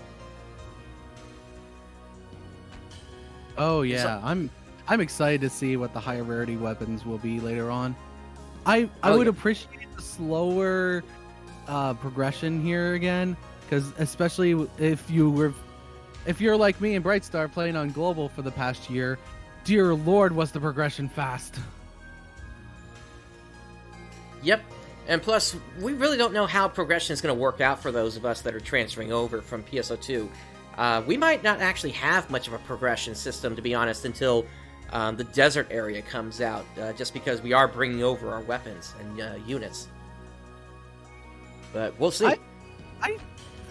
Oh yeah, I'm excited to see what the higher rarity weapons will be later on. I would appreciate the slower progression here again, because especially if you're like me and Brightstar playing on global for the past year, dear lord, was the progression fast. Yep, and plus, we really don't know how progression is going to work out for those of us that are transferring over from PSO2. We might not actually have much of a progression system, to be honest, until the desert area comes out, just because we are bringing over our weapons and units. But we'll see.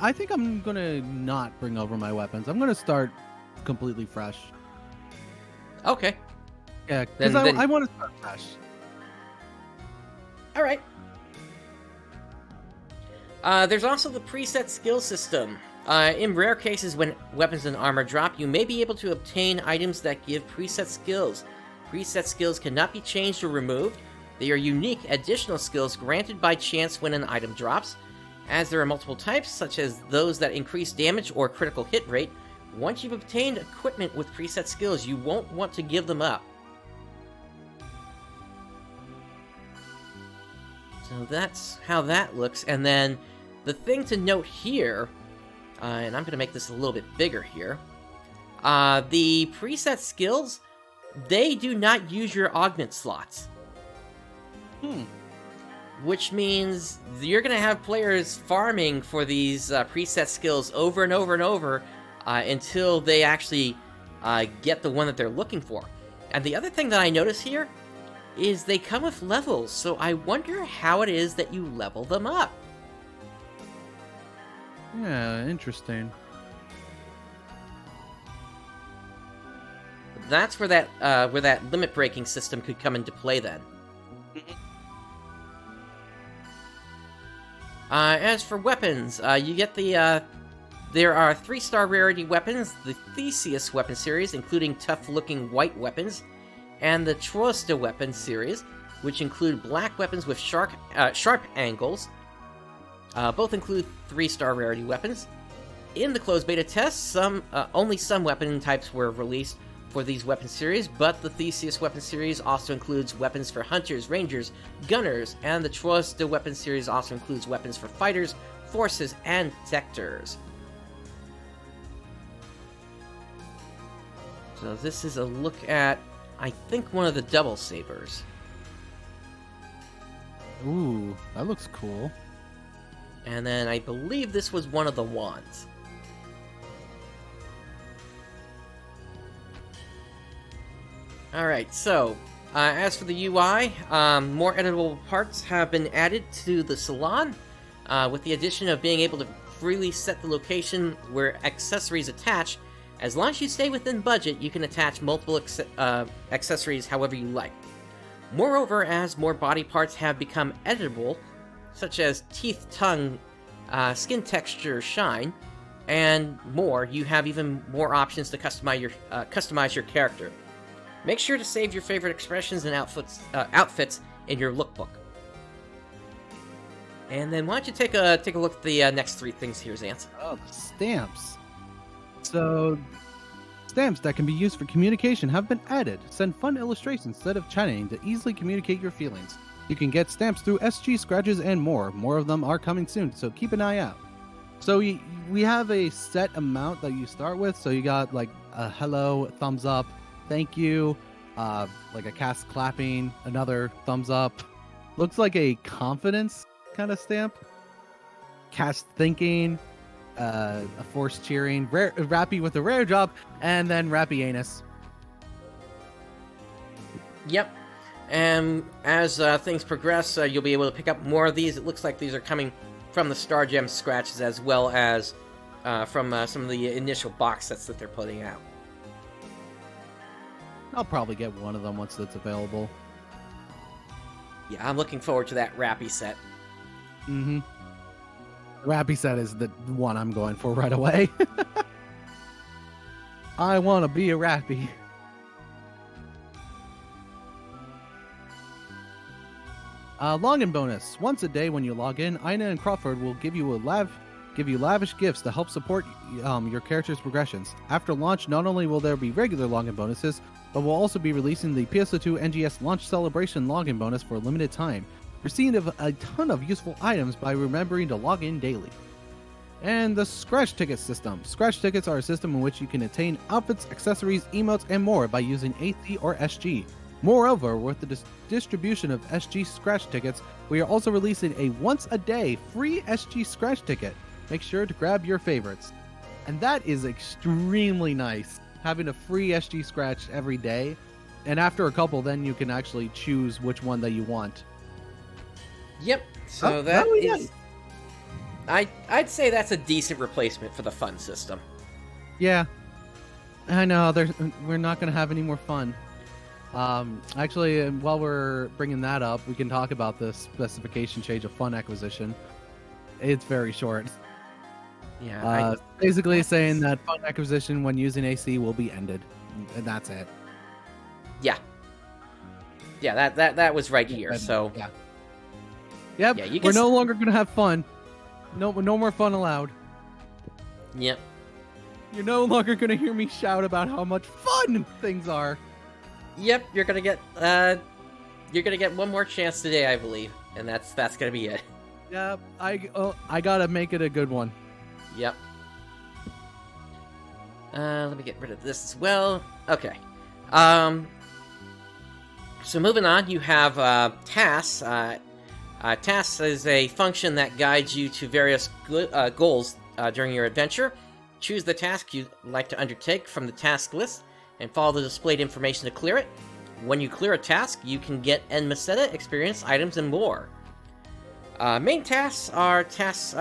I think I'm going to not bring over my weapons. I'm going to start completely fresh. Okay. Yeah, because I want to start fresh. Alright. There's also the preset skill system. In rare cases when weapons and armor drop, you may be able to obtain items that give preset skills. Preset skills cannot be changed or removed. They are unique additional skills granted by chance when an item drops. As there are multiple types, such as those that increase damage or critical hit rate, once you've obtained equipment with preset skills, you won't want to give them up. So that's how that looks. And then the thing to note here, and I'm going to make this a little bit bigger here, the preset skills, they do not use your augment slots. Which means you're going to have players farming for these preset skills over and over and over until they actually get the one that they're looking for. And the other thing that I notice here is they come with levels, so I wonder how it is that you level them up. Yeah, interesting. That's where that limit breaking system could come into play then. As for weapons, you get there are 3-star rarity weapons, the Theseus weapon series, including tough-looking white weapons, and the Trosta weapon series, which include black weapons with sharp angles. Both include 3-star rarity weapons. In the closed beta test, only some weapon types were released for these weapon series, but the Theseus weapon series also includes weapons for hunters, rangers, gunners, and the Trosta weapon series also includes weapons for fighters, forces, and detectors. So this is a look at, I think, one of the double sabers. Ooh, that looks cool. And then I believe this was one of the wands. Alright, so, as for the UI, more editable parts have been added to the salon, with the addition of being able to freely set the location where accessories attach. As long as you stay within budget, you can attach multiple accessories however you like. Moreover, as more body parts have become editable, such as teeth, tongue, skin texture, shine, and more, you have even more options to customize your character. Make sure to save your favorite expressions and outfits in your lookbook. And then why don't you take a look at the next 3 things here, Xanth? Oh, the stamps. So, stamps that can be used for communication have been added. Send fun illustrations instead of chatting to easily communicate your feelings. You can get stamps through SG scratches and more. More of them are coming soon, so keep an eye out. So we have a set amount that you start with. So you got like a hello, thumbs up, thank you, like a cast clapping, another thumbs up. Looks like a confidence kind of stamp. Cast thinking, a forced cheering, Rappy with a rare drop, and then Rappy anus. Yep. And as things progress, you'll be able to pick up more of these. It looks like these are coming from the Star Gem scratches as well as from some of the initial box sets that they're putting out. I'll probably get one of them once it's available. Yeah, I'm looking forward to that Rappy set. Mm-hmm. Rappy set is the one I'm going for right away. I want to be a Rappy. Login bonus. Once a day when you log in, Ina and Crawford will give you lavish gifts to help support your character's progressions. After launch, not only will there be regular login bonuses, but we'll also be releasing the PSO2 NGS launch celebration login bonus for a limited time. Receive a ton of useful items by remembering to log in daily. And the Scratch Ticket system. Scratch Tickets are a system in which you can attain outfits, accessories, emotes, and more by using AC or SG. Moreover, with the distribution of SG Scratch Tickets, we are also releasing a once-a-day free SG Scratch Ticket. Make sure to grab your favorites. And that is extremely nice, having a free SG Scratch every day. And after a couple, then you can actually choose which one that you want. Yep, so I'd say that's a decent replacement for the fun system. Yeah, I know, we're not going to have any more fun. Actually, while we're bringing that up, we can talk about the specification change of fun acquisition. It's very short. Yeah. Basically saying that fun acquisition when using AC will be ended, and that's it. Yeah. Yeah, that was right here. So. Yeah. Yep. Yeah, we're no longer gonna have fun. No more fun allowed. Yep. You're no longer gonna hear me shout about how much fun things are. Yep, you're gonna get one more chance today, I believe, and that's gonna be it. Yeah, I gotta make it a good one. Yep. Let me get rid of this as well. Okay. So moving on, you have tasks. Tasks is a function that guides you to various goals during your adventure. Choose the task you'd like to undertake from the task list and follow the displayed information to clear it. When you clear a task, you can get Enmeseta, experience, items, and more. Main tasks are tasks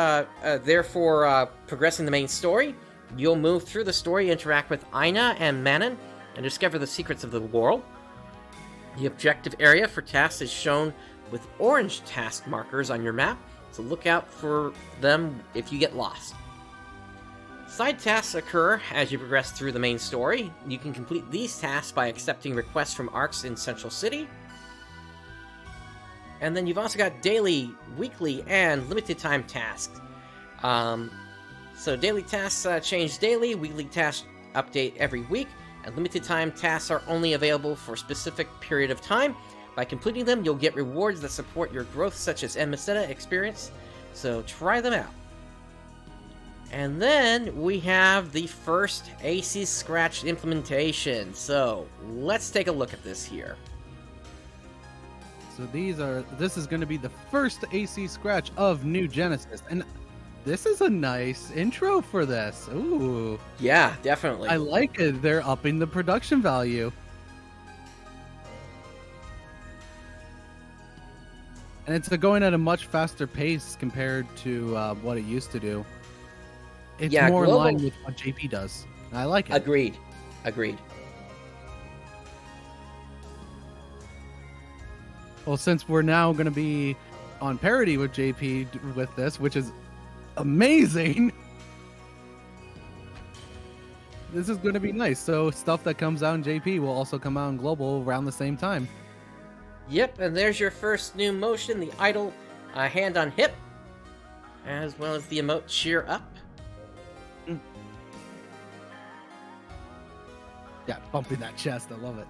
there for progressing the main story. You'll move through the story, interact with Ina and Manon, and discover the secrets of the world. The objective area for tasks is shown with orange task markers on your map, so look out for them if you get lost. Side tasks occur as you progress through the main story. You can complete these tasks by accepting requests from ARKS in Central City. And then you've also got daily, weekly, and limited time tasks. So daily tasks change daily, weekly tasks update every week, and limited time tasks are only available for a specific period of time. By completing them, you'll get rewards that support your growth, such as Enmeseta experience, so try them out. And then we have the first AC Scratch implementation, so let's take a look at this here. So this is going to be the first AC Scratch of New Genesis, and this is a nice intro for this. Ooh. Yeah, definitely. I like it. They're upping the production value. And it's going at a much faster pace compared to what it used to do. It's more in line with what JP does. I like it. Agreed. Well, since we're now going to be on parity with JP with this, which is amazing, this is going to be nice. So stuff that comes out in JP will also come out in Global around the same time. Yep, and there's your first new motion, the Idle hand on hip. as well as the emote Cheer Up. Yeah, bumping that chest. I love it.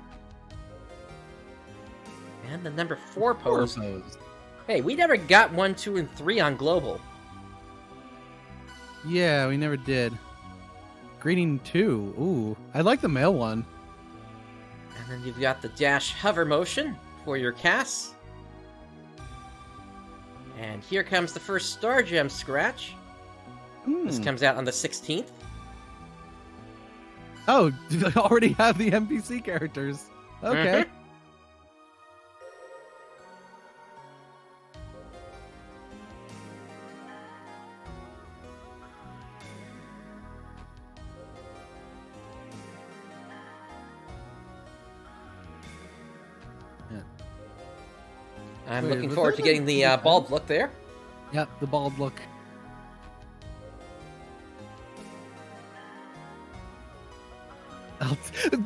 And the number 4 pose. Pose. Hey, we never got 1, 2, and 3 on Global. Yeah, we never did. Greeting 2. Ooh, I like the male one. And then you've got the dash hover motion for your casts. And here comes the first Star Gem scratch. This comes out on the 16th. Oh, I already have the NPC characters. Okay. I'm Wait, looking was forward that to getting the like- bald look there. Yep, the bald look.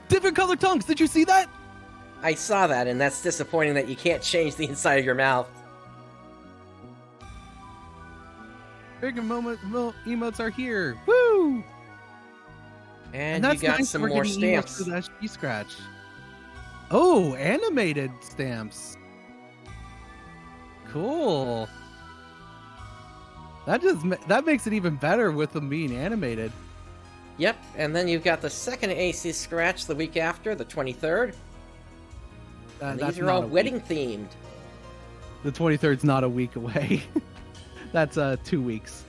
Different color tongues. Did you see that? I saw that, and that's disappointing that you can't change the inside of your mouth. Bigger emotes are here. Woo! And that's you got nice some that we're more getting emotes stamps. for that scratch. Oh, animated stamps. Cool. That makes it even better with them being animated. Yep, and then you've got the second AC scratch the week after, the 23rd. And That's these are not all a wedding week. themed. The 23rd's not a week away. That's 2 weeks.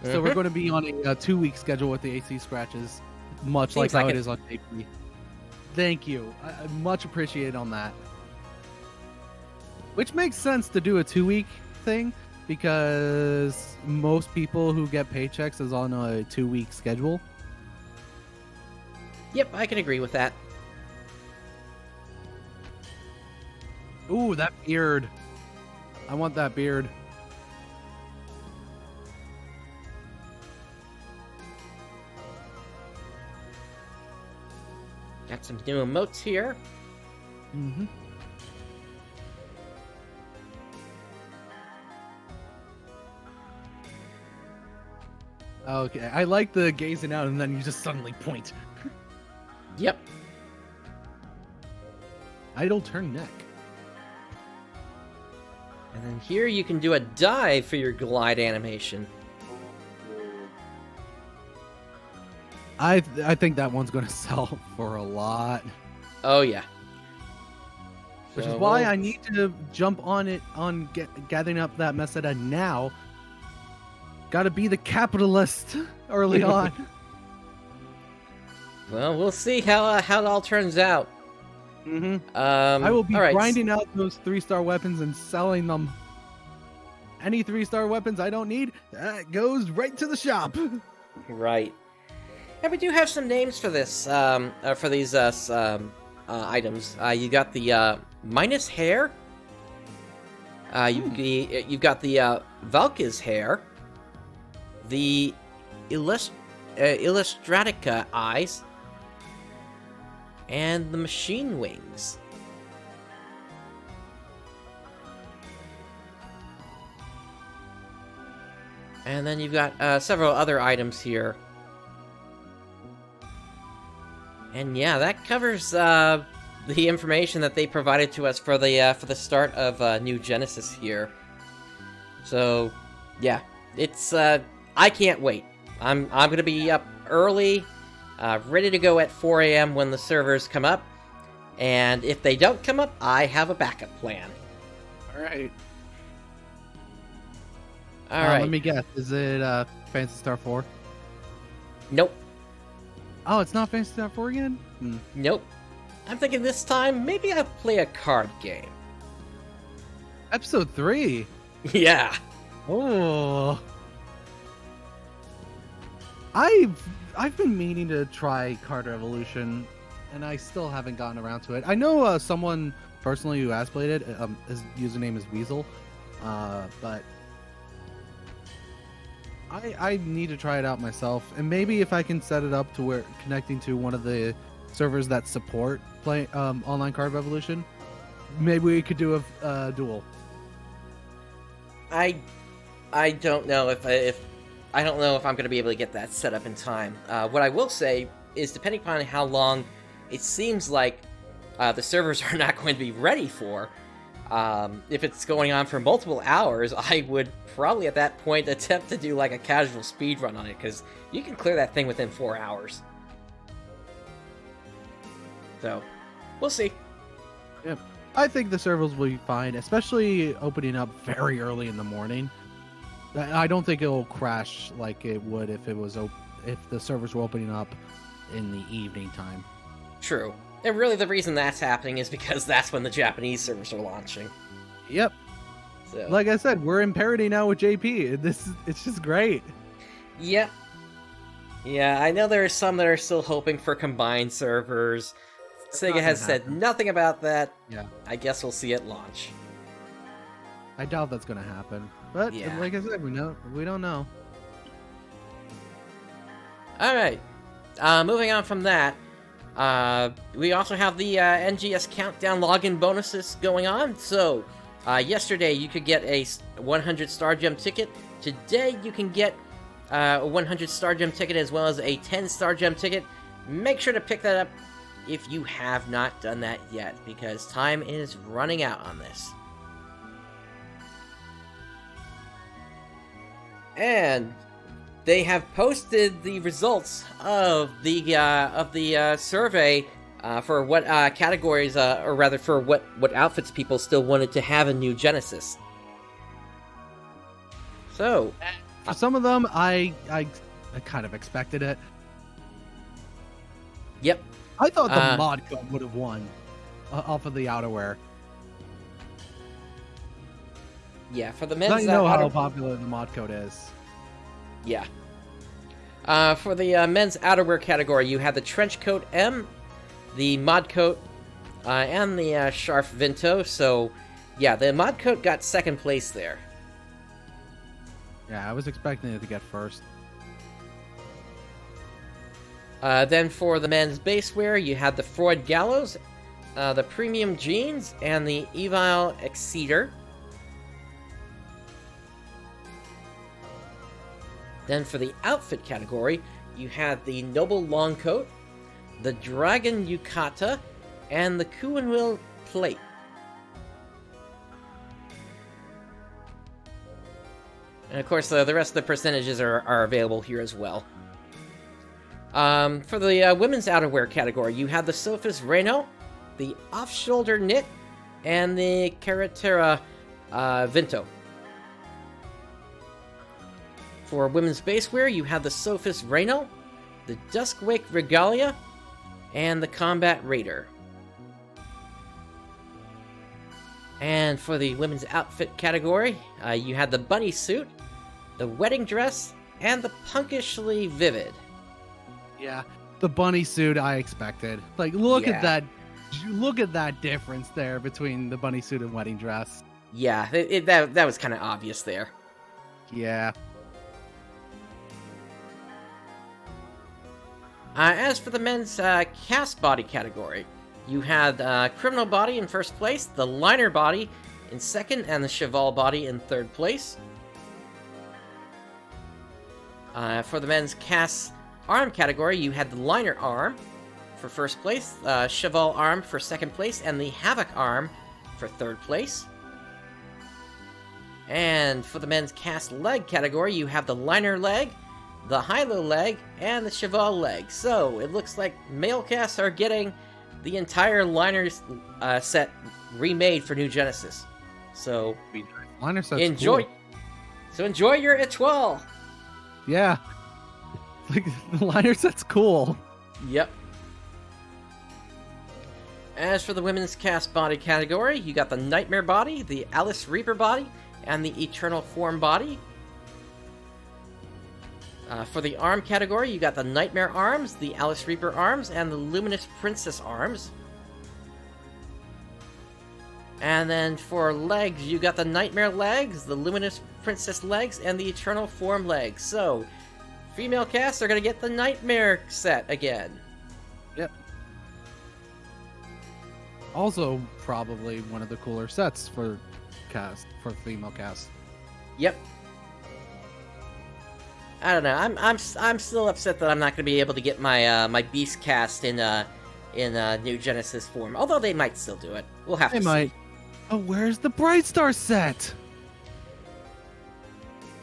So we're going to be on a 2-week schedule with the AC scratches, much Seems like how like it it. is on JP. Thank you. I much appreciate on that. Which makes sense to do a 2-week thing because most people who get paychecks is on a 2-week schedule. Yep, I can agree with that. Ooh, that beard. I want that beard. Got some new emotes here. Mm-hmm. Okay, I like the gazing out and then you just suddenly point. Yep. Idle turn neck. And then here you can do a dive for your glide animation. I think that one's going to sell for a lot. Oh, yeah. Which So is why we'll- I need to jump on it on gathering up that meseta now. Got to be the capitalist early on. Well, we'll see how it all turns out. Mm-hmm. I will be all right. grinding out those 3-star weapons and selling them. Any 3-star weapons I don't need, that goes right to the shop. Right. And we do have some names for this, for these items. You got the minus hair. You've got the Valky's hair. The Illustratica eyes. And the machine wings. And then you've got several other items here. And yeah, that covers the information that they provided to us for the start of New Genesis here. So, yeah, it's I can't wait. I'm gonna be up early, ready to go at 4 a.m. when the servers come up. And if they don't come up, I have a backup plan. All right. All right. Let me guess. Is it Phantasy Star 4? Nope. Oh, it's not Phantasy Star 4 again? Nope. I'm thinking this time maybe I'll play a card game. Episode 3. Yeah. Oh. I've been meaning to try Card Revolution, and I still haven't gotten around to it. I know someone personally who has played it. His username is Weasel, but I need to try it out myself, and maybe if I can set it up to where connecting to one of the servers that support play online Card Revolution, maybe we could do a duel. I I don't know if I don't know if I'm going to be able to get that set up in time. What I will say is, depending upon how long it seems like the servers are not going to be ready for, if it's going on for multiple hours, I would probably at that point attempt to do like a casual speed run on it, because you can clear that thing within 4 hours. So, we'll see. Yep. I think the servers will be fine, especially opening up very early in the morning. I don't think it'll crash like it would if if the servers were opening up in the evening time. True. And really the reason that's happening is because that's when the Japanese servers are launching. Yep. So. Like I said, we're in parity now with JP. It's just great. Yep. Yeah, I know there are some that are still hoping for combined servers. Sega has said nothing about that. Yeah. I guess we'll see at launch. I doubt that's gonna happen. But yeah. Like I said, we don't know. Alright. Moving on from that, we also have the NGS Countdown login bonuses going on. So, yesterday you could get a 100 Star Gem ticket. Today you can get a 100 Star Gem ticket as well as a 10 Star Gem ticket. Make sure to pick that up if you have not done that yet, because time is running out on this. And they have posted the results of the survey for what categories, or rather for what outfits people still wanted to have in New Genesis. So, for some of them, I kind of expected it. Yep. I thought the mod code would have won off of the outerwear. Yeah, for the men's. Now you know how popular the mod code is. Yeah. For the men's outerwear category, you had the trench coat M, the mod coat, and the Sharf Vinto. So, yeah, the mod coat got second place there. Yeah, I was expecting it to get first. Then for the men's basewear, you had the Freud Gallows, the Premium Jeans, and the Evil Exceeder. Then for the outfit category, you had the Noble Long Coat, the Dragon Yukata, and the Kuenwil Plate. And of course, the rest of the percentages are available here as well. For the women's outerwear category, you had the Sophus Reno, the Off-Shoulder Knit, and the Carretera Vinto. For women's basewear, you had the Sophus Reno, the Duskwake Regalia, and the Combat Raider. And for the women's outfit category, you had the Bunny Suit, the Wedding Dress, and the Punkishly Vivid. Yeah, the bunny suit I expected. Like, look at that difference there between the bunny suit and wedding dress. Yeah, that was kind of obvious there. Yeah. As for the men's cast body category, you had Criminal Body in first place, the Liner Body in second, and the Cheval Body in third place. For the men's cast arm category, you had the Liner Arm for first place, Cheval Arm for second place, and the Havoc Arm for third place. And for the men's cast leg category, you have the Liner Leg, the Hilo Leg, and the Cheval Leg. So, it looks like male casts are getting the entire Liner set remade for New Genesis. So, Liner set's enjoy. Cool. So enjoy your étoile. Yeah. Like, the Liner set's cool. Yep. As for the women's cast body category, you got the Nightmare Body, the Alice Reaper Body, and the Eternal Form Body. For the arm category, you got the Nightmare Arms, the Alice Reaper Arms, and the Luminous Princess Arms. And then for legs, you got the Nightmare Legs, the Luminous Princess Legs, and the Eternal Form Legs. So, female casts are going to get the Nightmare set again. Yep. Also, probably one of the cooler sets for female cast. Yep. I don't know. I'm still upset that I'm not going to be able to get my my Beast cast in New Genesis form. Although they might still do it. We'll have to see. Oh, where's the Brightstar set?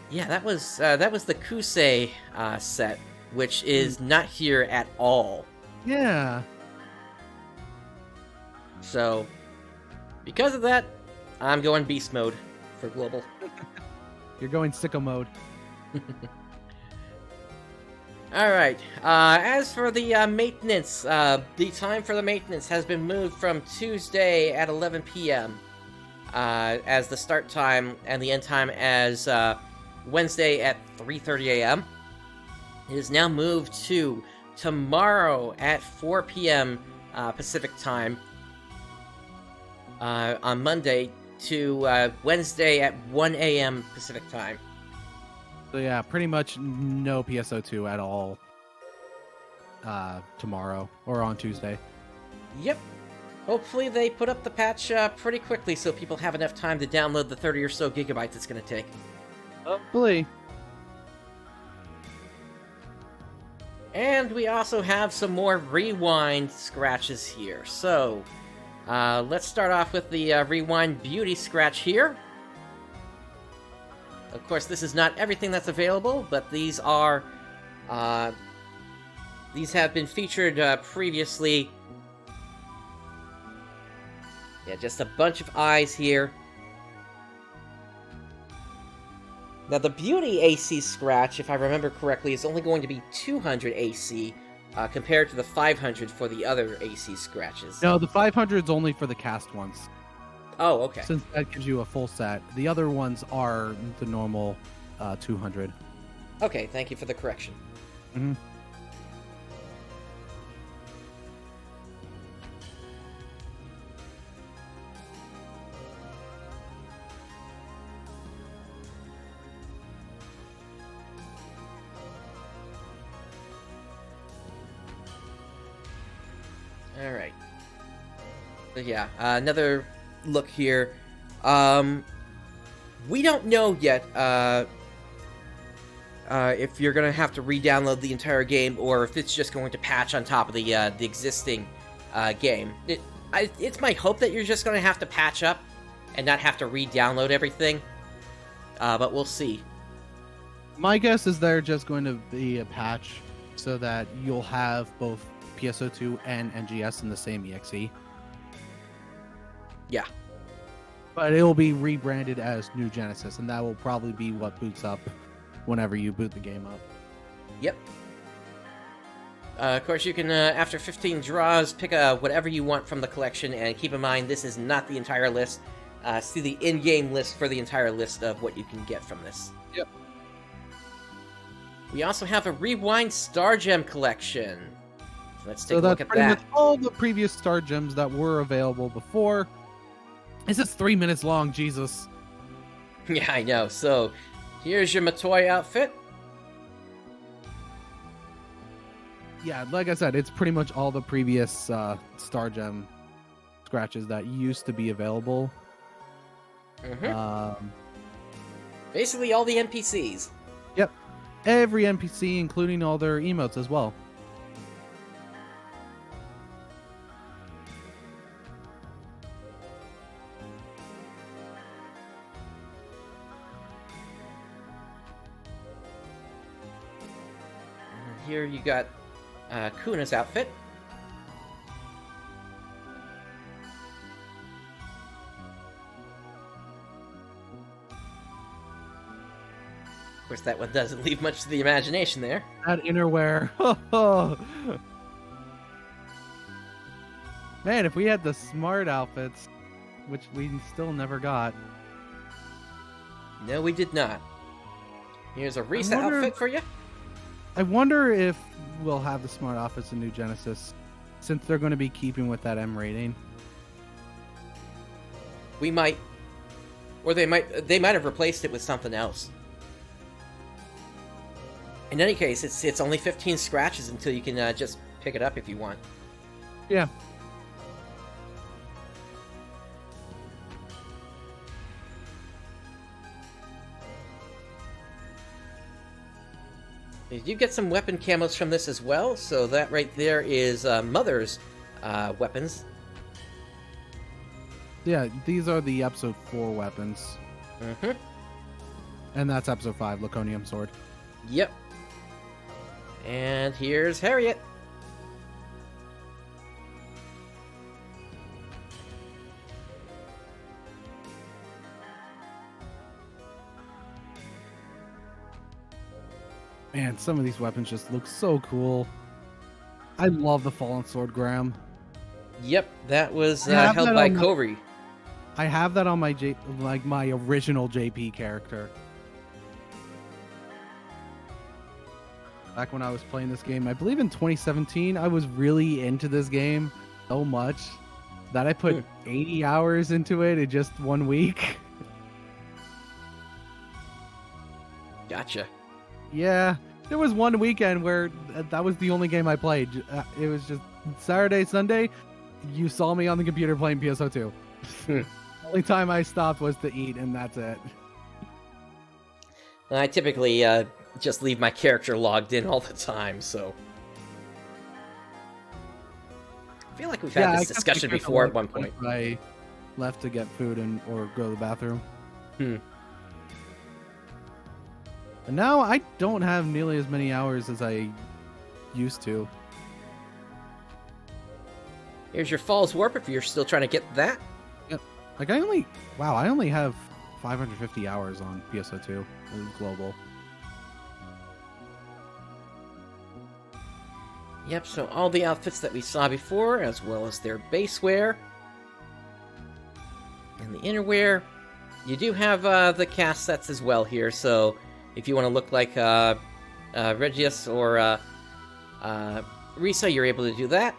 Yeah, that was the Kusei set, which is not here at all. Yeah. So, because of that, I'm going Beast mode for global. You're going sicko mode. Alright, as for the maintenance, the time for the maintenance has been moved from Tuesday at 11 p.m. As the start time, and the end time as Wednesday at 3:30 a.m. It is now moved to tomorrow at 4 p.m. Pacific time, on Monday, to Wednesday at 1 a.m. Pacific time. So yeah, pretty much no PSO2 at all tomorrow or on Tuesday. Yep. Hopefully they put up the patch pretty quickly so people have enough time to download the 30 or so gigabytes it's going to take. Hopefully. And we also have some more rewind scratches here. So, let's start off with the rewind beauty scratch here. Of course, this is not everything that's available, but these are, these have been featured previously. Yeah, just a bunch of eyes here. Now, the beauty AC scratch, if I remember correctly, is only going to be 200 AC, compared to the 500 for the other AC scratches. No, the 500 is only for the cast ones. Oh, okay. Since that gives you a full set. The other ones are the normal 200. Okay, thank you for the correction. Mm-hmm. Alright. So yeah, another look here. We don't know yet if you're gonna have to re-download the entire game or if it's just going to patch on top of the existing game. It's my hope that you're just gonna have to patch up and not have to re-download everything. But we'll see. My guess is they're just going to be a patch so that you'll have both PSO2 and NGS in the same EXE. Yeah. But it will be rebranded as New Genesis, and that will probably be what boots up whenever you boot the game up. Yep. Of course, you can, after 15 draws, pick whatever you want from the collection, and keep in mind, this is not the entire list. See the in-game list for the entire list of what you can get from this. Yep. We also have a Rewind Star Gem collection. Let's take a look at pretty that. much all the previous Star Gems that were available before. This is 3 minutes long, Jesus. Yeah, I know. So, here's your Matoi outfit. Yeah, like I said, it's pretty much all the previous Star Gem scratches that used to be available. Mm-hmm. Basically all the NPCs. Yep. Every NPC, including all their emotes as well. Here you got Kuna's outfit. Of course, that one doesn't leave much to the imagination there. That innerwear. Man, if we had the smart outfits, which we still never got. No, we did not. Here's a reset outfit for you. I wonder if we'll have the smart outfits in New Genesis, since they're going to be keeping with that M rating. We might, or they might have replaced it with something else. In any case, it's only 15 scratches until you can just pick it up if you want. Yeah. You do get some weapon camos from this as well, so that right there is Mother's weapons. Yeah, these are the episode 4 weapons. Mm-hmm. And that's episode 5, Laconium Sword. Yep. And here's Harriet. Man, some of these weapons just look so cool. I love the Fallen Sword Graham. Yep, that was have held that by on my- Kori. I have that on my my original JP character. Back when I was playing this game, I believe in 2017, I was really into this game so much that I put 80 hours into it in just 1 week. Gotcha. Yeah, there was one weekend where that was the only game I played. It was just Saturday, Sunday. You saw me on the computer playing PSO2. The only time I stopped was to eat, and that's it. I typically just leave my character logged in all the time, so... I feel like we've had this discussion before at one point. I left to get food or go to the bathroom. And now I don't have nearly as many hours as I used to. Here's your Falls Warp if you're still trying to get that. Yep. Like I only have 550 hours on PSO2 global. Yep, so all the outfits that we saw before, as well as their base wear. And the inner wear. You do have the cast sets as well here, so if you want to look like Regius or Risa, you're able to do that.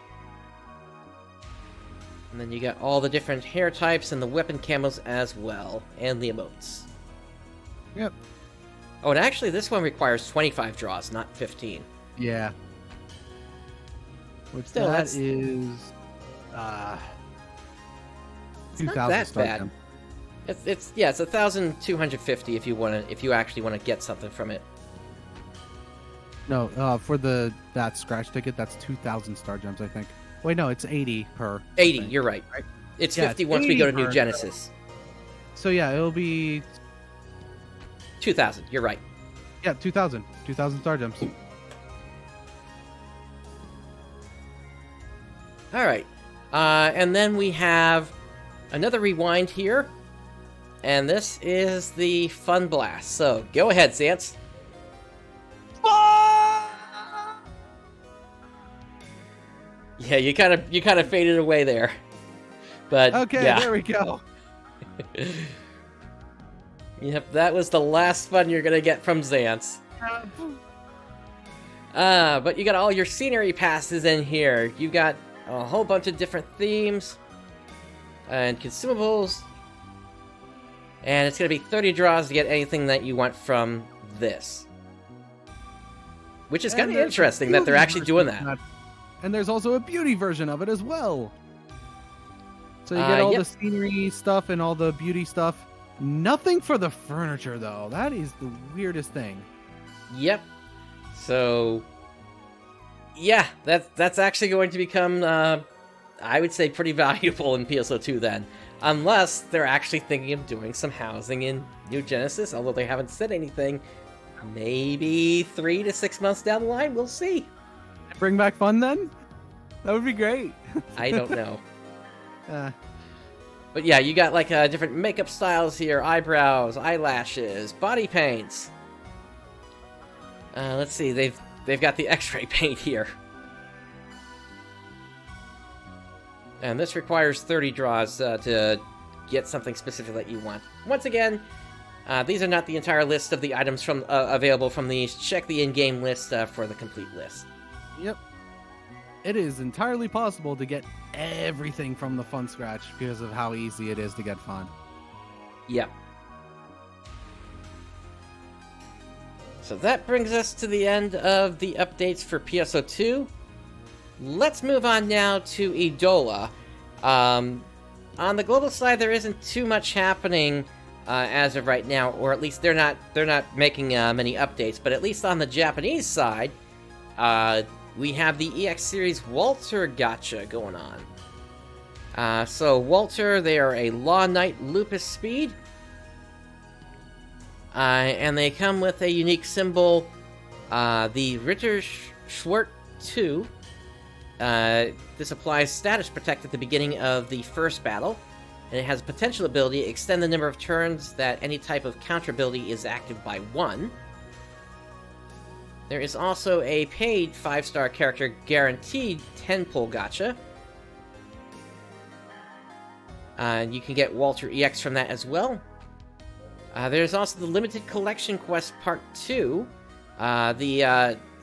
And then you got all the different hair types and the weapon camos as well, and the emotes. Yep. Oh, and actually this one requires 25 draws, not 15. Yeah. Which Still, that that's... is It's 2,000 not that star bad. gem. It's 1,250 if you actually want to get something from it. No, for that scratch ticket, that's 2,000 star gems, I think. Wait, no, it's 80 per. 80, you're right. It's Yeah, 50 it's once we 80 go to New per- Genesis. So yeah, it'll be 2,000, you're right. 2,000 star gems. Alright. And then we have another rewind here. And this is the Fun Blast. So, go ahead, Zance. Yeah, you kind of faded away there. But Okay, yeah. there we go. Yep, that was the last fun you're gonna get from Zance. But you got all your scenery passes in here. You got a whole bunch of different themes and consumables. And it's going to be 30 draws to get anything that you want from this. Which is kind of interesting that they're actually doing that. And there's also a beauty version of it as well. So you get all the scenery stuff and all the beauty stuff. Nothing for the furniture, though. That is the weirdest thing. Yep. So, yeah, that's actually going to become, I would say, pretty valuable in PSO2 then. Unless they're actually thinking of doing some housing in New Genesis, although they haven't said anything. Maybe 3 to 6 months down the line, we'll see. Bring back fun then? That would be great. I don't know. But yeah, you got like different makeup styles here, eyebrows, eyelashes, body paints. Let's see, they've got the X-ray paint here. And this requires 30 draws to get something specific that you want. Once again, these are not the entire list of the items from available from these. Check the in-game list for the complete list. Yep. It is entirely possible to get everything from the Fun Scratch because of how easy it is to get fun. Yep. So that brings us to the end of the updates for PSO2. Let's move on now to Idola. On the global side, there isn't too much happening as of right now, or at least they're not making many updates. But at least on the Japanese side, we have the EX series Walter Gacha going on. So Walter, they are a Law Knight Lupus Speed, and they come with a unique symbol, the Ritter Schwert 2. This applies status protect at the beginning of the first battle, and it has a potential ability to extend the number of turns that any type of counter ability is active by 1. There is also a paid 5-star character guaranteed 10-pull gacha. You can get Walter EX from that as well. There's also the Limited Collection Quest Part 2.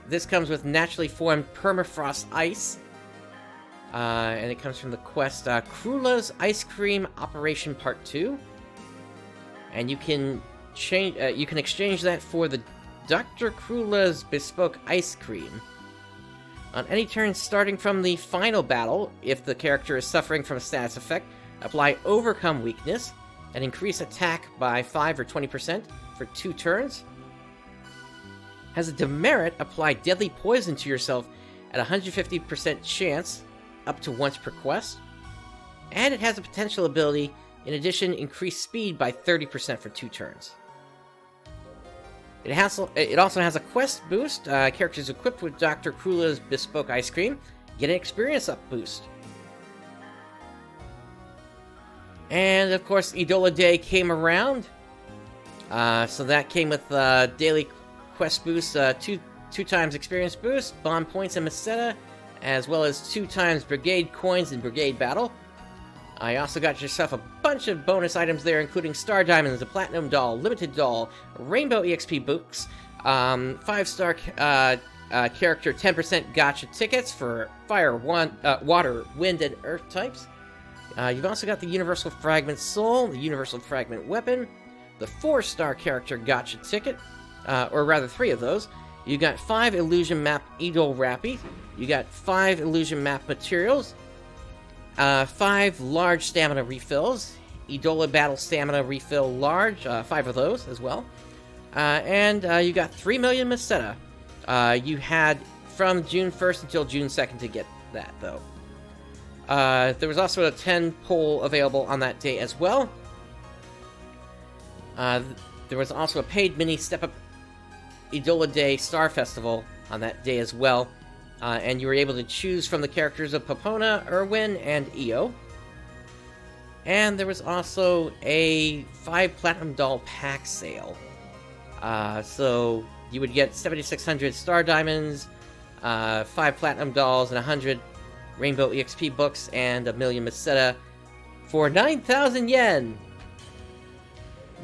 This comes with naturally formed permafrost ice. And it comes from the quest Krula's Ice Cream Operation Part 2. And you can exchange that for the Dr. Krula's Bespoke Ice Cream. On any turn starting from the final battle, if the character is suffering from a status effect, apply Overcome Weakness and increase attack by 5 or 20% for 2 turns. Has a demerit, apply Deadly Poison to yourself at 150% chance, up to once per quest. And it has a potential ability, in addition, increase speed by 30% for 2 turns. It also has a quest boost. Characters equipped with Dr. Krula's Bespoke Ice Cream get an experience up boost. And of course, Idola Day came around. So that came with daily quest boost, 2 times experience boost, bond points and Meseta, as well as 2 times brigade coins in brigade battle. I also got yourself a bunch of bonus items there, including Star Diamonds, a Platinum Doll, Limited Doll, Rainbow EXP books, 5-star character 10% gacha tickets for Fire, Water, Wind, and Earth types. You've also got the Universal Fragment Soul, the Universal Fragment Weapon, the 4-star character gacha ticket, or rather 3 of those. You got 5 Illusion Map Idol Rappy, you got 5 Illusion Map Materials, 5 large stamina refills, Idola Battle Stamina Refill Large, 5 of those as well. And you got 3 million Meseta. You had from June 1st until June 2nd to get that, though. There was also a 10 pull available on that day as well. There was also a paid mini Step Up Idola Day Star Festival on that day as well. And you were able to choose from the characters of Popona, Irwin, and Io. And there was also a 5 Platinum Doll pack sale. So you would get 7,600 Star Diamonds, 5 Platinum Dolls, and 100 Rainbow EXP books, and 1 million Meseta for 9,000 yen!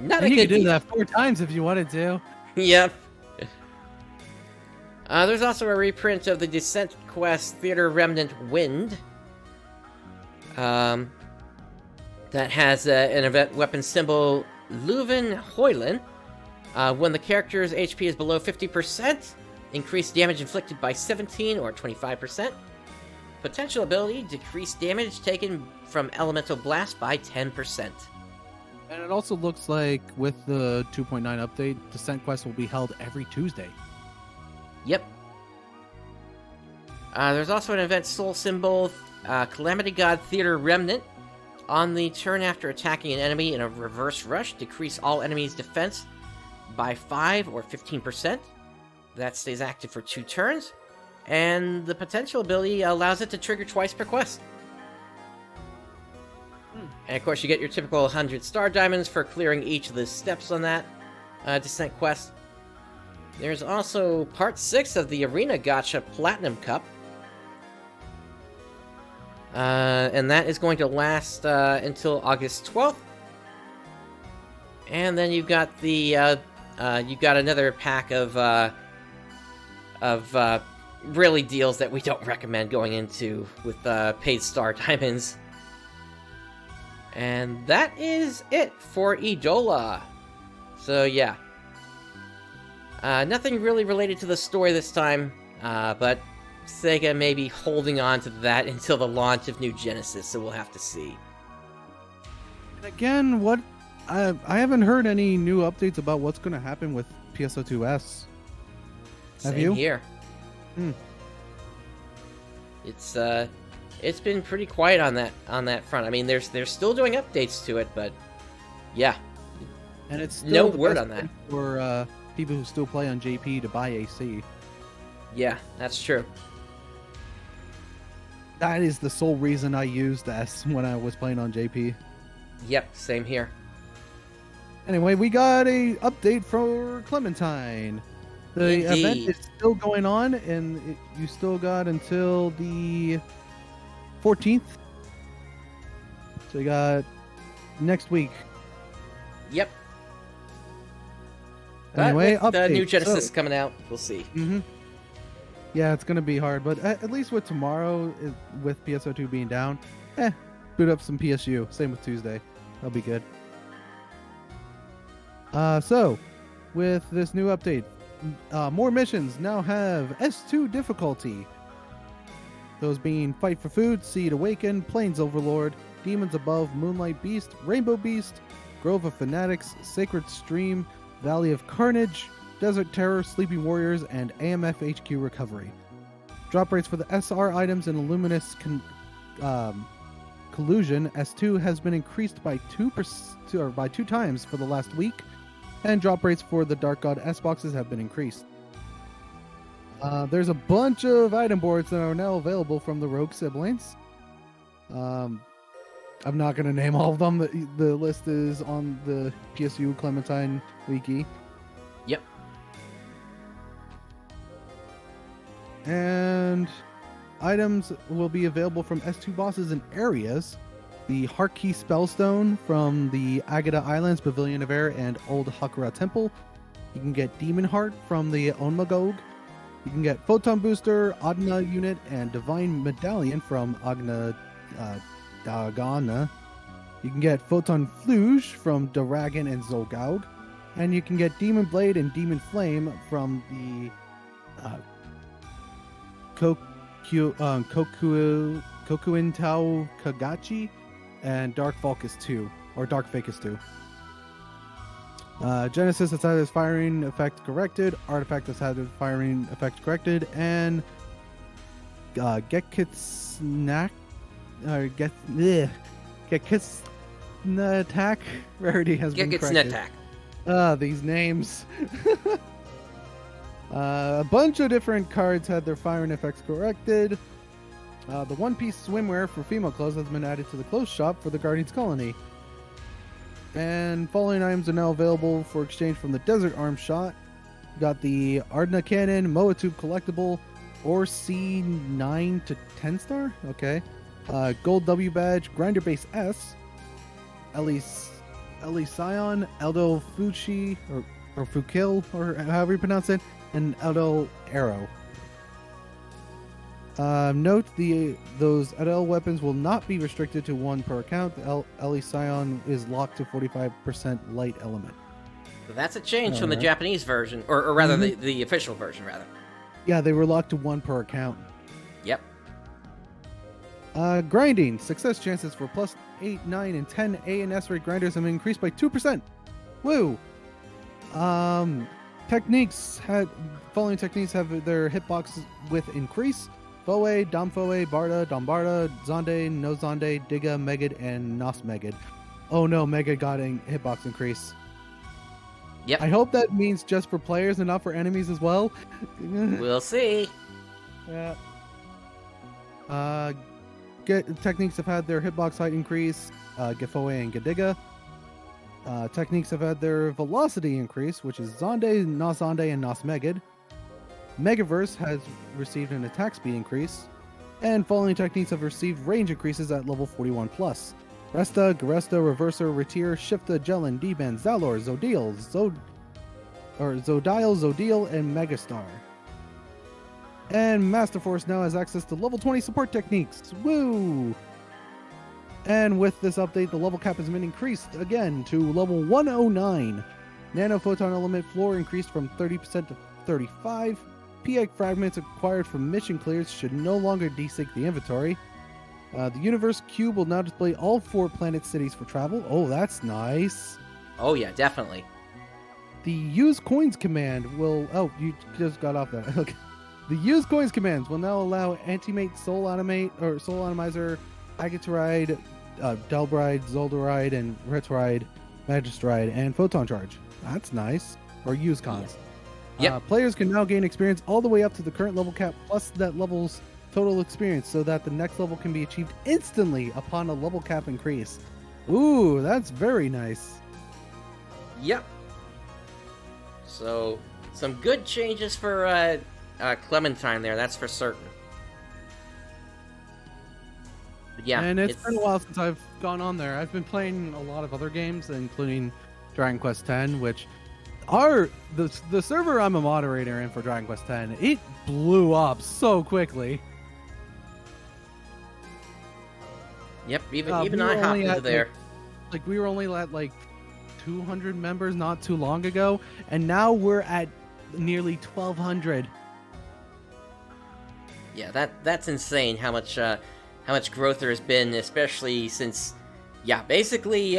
Not and a you good could do deal. that 4 times if you wanted to. Yep. There's also a reprint of the Descent Quest Theater Remnant Wind. That has an event weapon symbol Leuven Hoylen. When the character's HP is below 50%, increase damage inflicted by 17 or 25%. Potential ability, decrease damage taken from Elemental Blast by 10%. And it also looks like with the 2.9 update, Descent Quest will be held every Tuesday. Yep. There's also an event soul symbol, Calamity God Theater Remnant. On the turn after attacking an enemy in a reverse rush, decrease all enemies' defense by 5 or 15%. That stays active for 2 turns. And the potential ability allows it to trigger twice per quest. And of course, you get your typical 100 Star Diamonds for clearing each of the steps on that Descent Quest. There's also Part 6 of the Arena Gacha Platinum Cup. And that is going to last until August 12th. And then you've got the you've got another pack of really deals that we don't recommend going into with paid Star Diamonds. And that is it for Idola. So yeah. Nothing really related to the story this time, but Sega may be holding on to that until the launch of New Genesis, so we'll have to see. And again, what I haven't heard any new updates about what's going to happen with PSO2S. Have Same you? here. Hmm. It's been pretty quiet on that front. I mean, they're still doing updates to it, but yeah, And it's still no the word best on that. way for people who still play on JP to buy AC. Yeah, that's true. That is the sole reason I used S when I was playing on JP. Yep, same here. Anyway, we got a update for Clementine. The event Indeed. is still going on, and you still got until the 14th. So you got next week. Yep. But Anyway, with the new update. Genesis coming out, we'll see. Yeah, it's gonna be hard, but at least with tomorrow, with PSO2 being down, boot up some PSU. Same with Tuesday. That'll be good. So, with this new update, more missions now have S2 difficulty. Those being Fight for Food, Seed Awaken, Plains Overlord, Demons Above, Moonlight Beast, Rainbow Beast, Grove of Fanatics, Sacred Stream, Valley of Carnage, Desert Terror, Sleeping Warriors, and AMF HQ Recovery. Drop rates for the SR items in Luminous Collusion S2 has been increased by 2% or by 2 times for the last week, and drop rates for the Dark God S boxes have been increased. There's a bunch of item boards that are now available from the Rogue siblings. I'm not going to name all of them. The list is on the PSU Clementine wiki. Yep. And items will be available from S2 bosses in areas. The Heartkey Spellstone from the Agata Islands, Pavilion of Air, and Old Hakura Temple. You can get Demon Heart from the Onmagog. You can get Photon Booster, Adna Unit, and Divine Medallion from Agna Dagana. You can get Photon Fluge from Daragon and Zolgaug. And you can get Demon Blade and Demon Flame from the Kokuin Tau Kagachi and Dark Falcus 2, or Dark Facus 2. Genesis has had its firing effect corrected, Artifact has had its firing effect corrected, and Gekitsnak, or Gekitsnatak rarity has been corrected. Gekitsnatak. These names. A bunch of different cards had their firing effects corrected. The One Piece swimwear for female clothes has been added to the clothes shop for the Guardians Colony. And following items are now available for exchange from the Desert Arm Shot. You got the Ardna Cannon, Moa Tube Collectible, or C9 to 10 star? Okay. Gold W Badge, Grinder Base S, Ellie Scion, Eldo Fuchi, or Fukil, or however you pronounce it, and Eldo Arrow. Note those Adel weapons will not be restricted to 1 per account. The Ellie Scion is locked to 45% light element. So that's a change from the Japanese version, or rather the official version, rather. Yeah, they were locked to 1 per account. Yep. Grinding. Success chances for plus 8, 9, and 10 A and S rate grinders have been increased by 2%. Woo! Following techniques have their hitbox width increase. Foe, Domfoe, Barda, Dombarda, Zonde, No Zonde, Diga, Megid, and Nos Megid. Oh no, Megid got a hitbox increase. Yep. I hope that means just for players and not for enemies as well. We'll see. Yeah. Techniques have had their hitbox height increase. Gifoe and Gadiga. Techniques have had their velocity increase, which is Zonde, Nos Zonde, and Nos Megid. Megaverse has received an attack speed increase, and following techniques have received range increases at level 41+. Resta, Garesta, Reverser, Retir, Shifta, Jellin, D-Ban, Zalor, Zodiel, Zodiel, and Megastar. And Master Force now has access to level 20 support techniques. Woo! And with this update, the level cap has been increased again to level 109. Nano Photon Element floor increased from 30% to 35%. PX fragments acquired from mission clears should no longer desync the inventory. The Universe Cube will now display all 4 planet cities for travel. Oh, that's nice. Oh yeah, definitely. The use coins command will. Oh, you just got off that. Okay. The use coins commands will now allow Antimate, Soul Animate, or Soul Atomizer, Agatoride, Delbride, Zolderide, and Retride, Magistride, and Photon Charge. That's nice. Or use cons. Yep. Players can now gain experience all the way up to the current level cap plus that level's total experience so that the next level can be achieved instantly upon a level cap increase. Ooh, that's very nice. Yep. So, some good changes for Clementine there, that's for certain. But yeah, and it's been a while since I've gone on there. I've been playing a lot of other games, including Dragon Quest X, which the server I'm a moderator in for Dragon Quest X, it blew up so quickly. Yep, even I hopped into there. Like we were only at like 200 members not too long ago, and now we're at nearly 1,200. Yeah, that's insane how much growth there has been, especially since, basically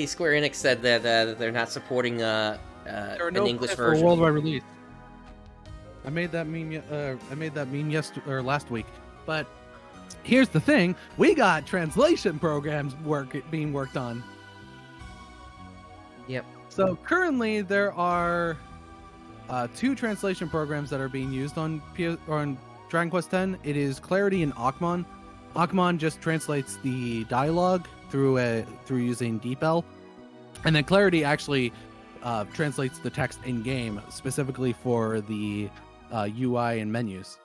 Square Enix said that they're not supporting an English version. Worldwide release. I made that meme. Last week. But here's the thing: we got translation programs being worked on. Yep. So currently there are 2 translation programs that are being used on Dragon Quest X. It is Clarity and Akmon. Akmon just translates the dialogue through using DeepL, and then Clarity actually translates the text in game specifically for the UI and menus.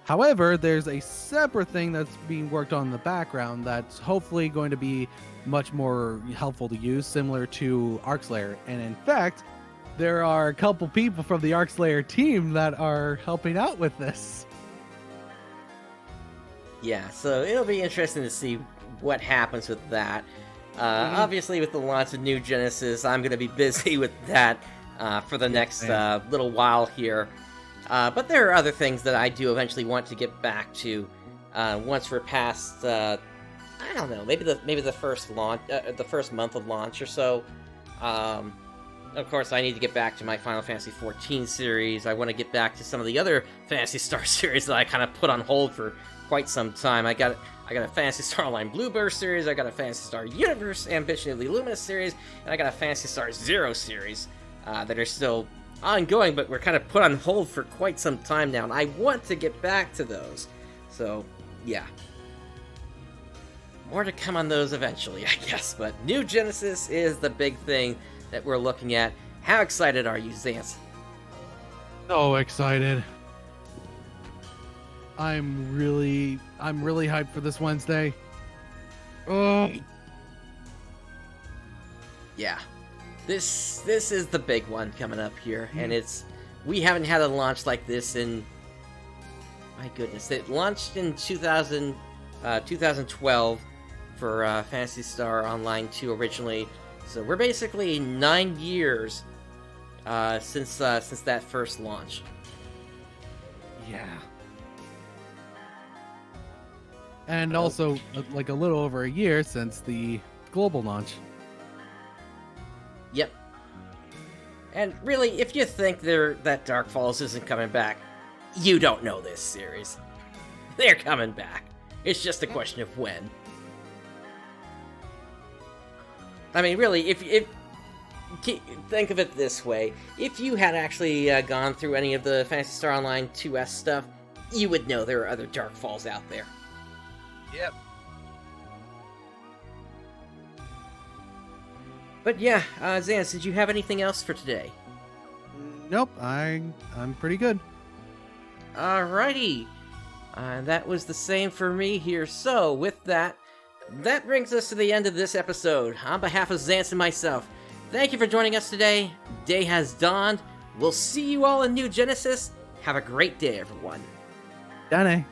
However, there's a separate thing that's being worked on in the background that's hopefully going to be much more helpful to use, similar to ArkSlayer. And in fact, there are a couple people from the ArkSlayer team that are helping out with this. Yeah, so it'll be interesting to see what happens with that. Obviously, with the launch of New Genesis, I'm going to be busy with that for the next little while here. But there are other things that I do eventually want to get back to once we're past, I don't know, maybe the first launch, the first month of launch or so. Of course, I need to get back to my Final Fantasy XIV series. I want to get back to some of the other Phantasy Star series that I kind of put on hold for quite some time. I got a Phantasy Star Online Bluebird series, I got a Phantasy Star Universe Ambition of the Luminous series, and I got a Phantasy Star Zero series that are still ongoing, but we're kind of put on hold for quite some time now, and I want to get back to those. So, yeah. More to come on those eventually, I guess, but New Genesis is the big thing that we're looking at. How excited are you, Zance? So excited. I'm really hyped for this Wednesday. Oh. Yeah. This is the big one coming up here, and we haven't had a launch like this in, my goodness, it launched in 2012 for Phantasy Star Online 2 originally, so we're basically 9 years since that first launch. Yeah. And also, like a little over a year since the global launch. Yep. And really, if you think that Dark Falls isn't coming back, you don't know this series. They're coming back. It's just a question of when. I mean, really, if think of it this way, if you had actually gone through any of the Phantasy Star Online 2S stuff, you would know there are other Dark Falls out there. Yep. But yeah, Zance, did you have anything else for today? Nope, I'm pretty good. Alrighty. That was the same for me here. So, with that brings us to the end of this episode. On behalf of Zance and myself, thank you for joining us today. Day has dawned. We'll see you all in New Genesis. Have a great day, everyone. Dane.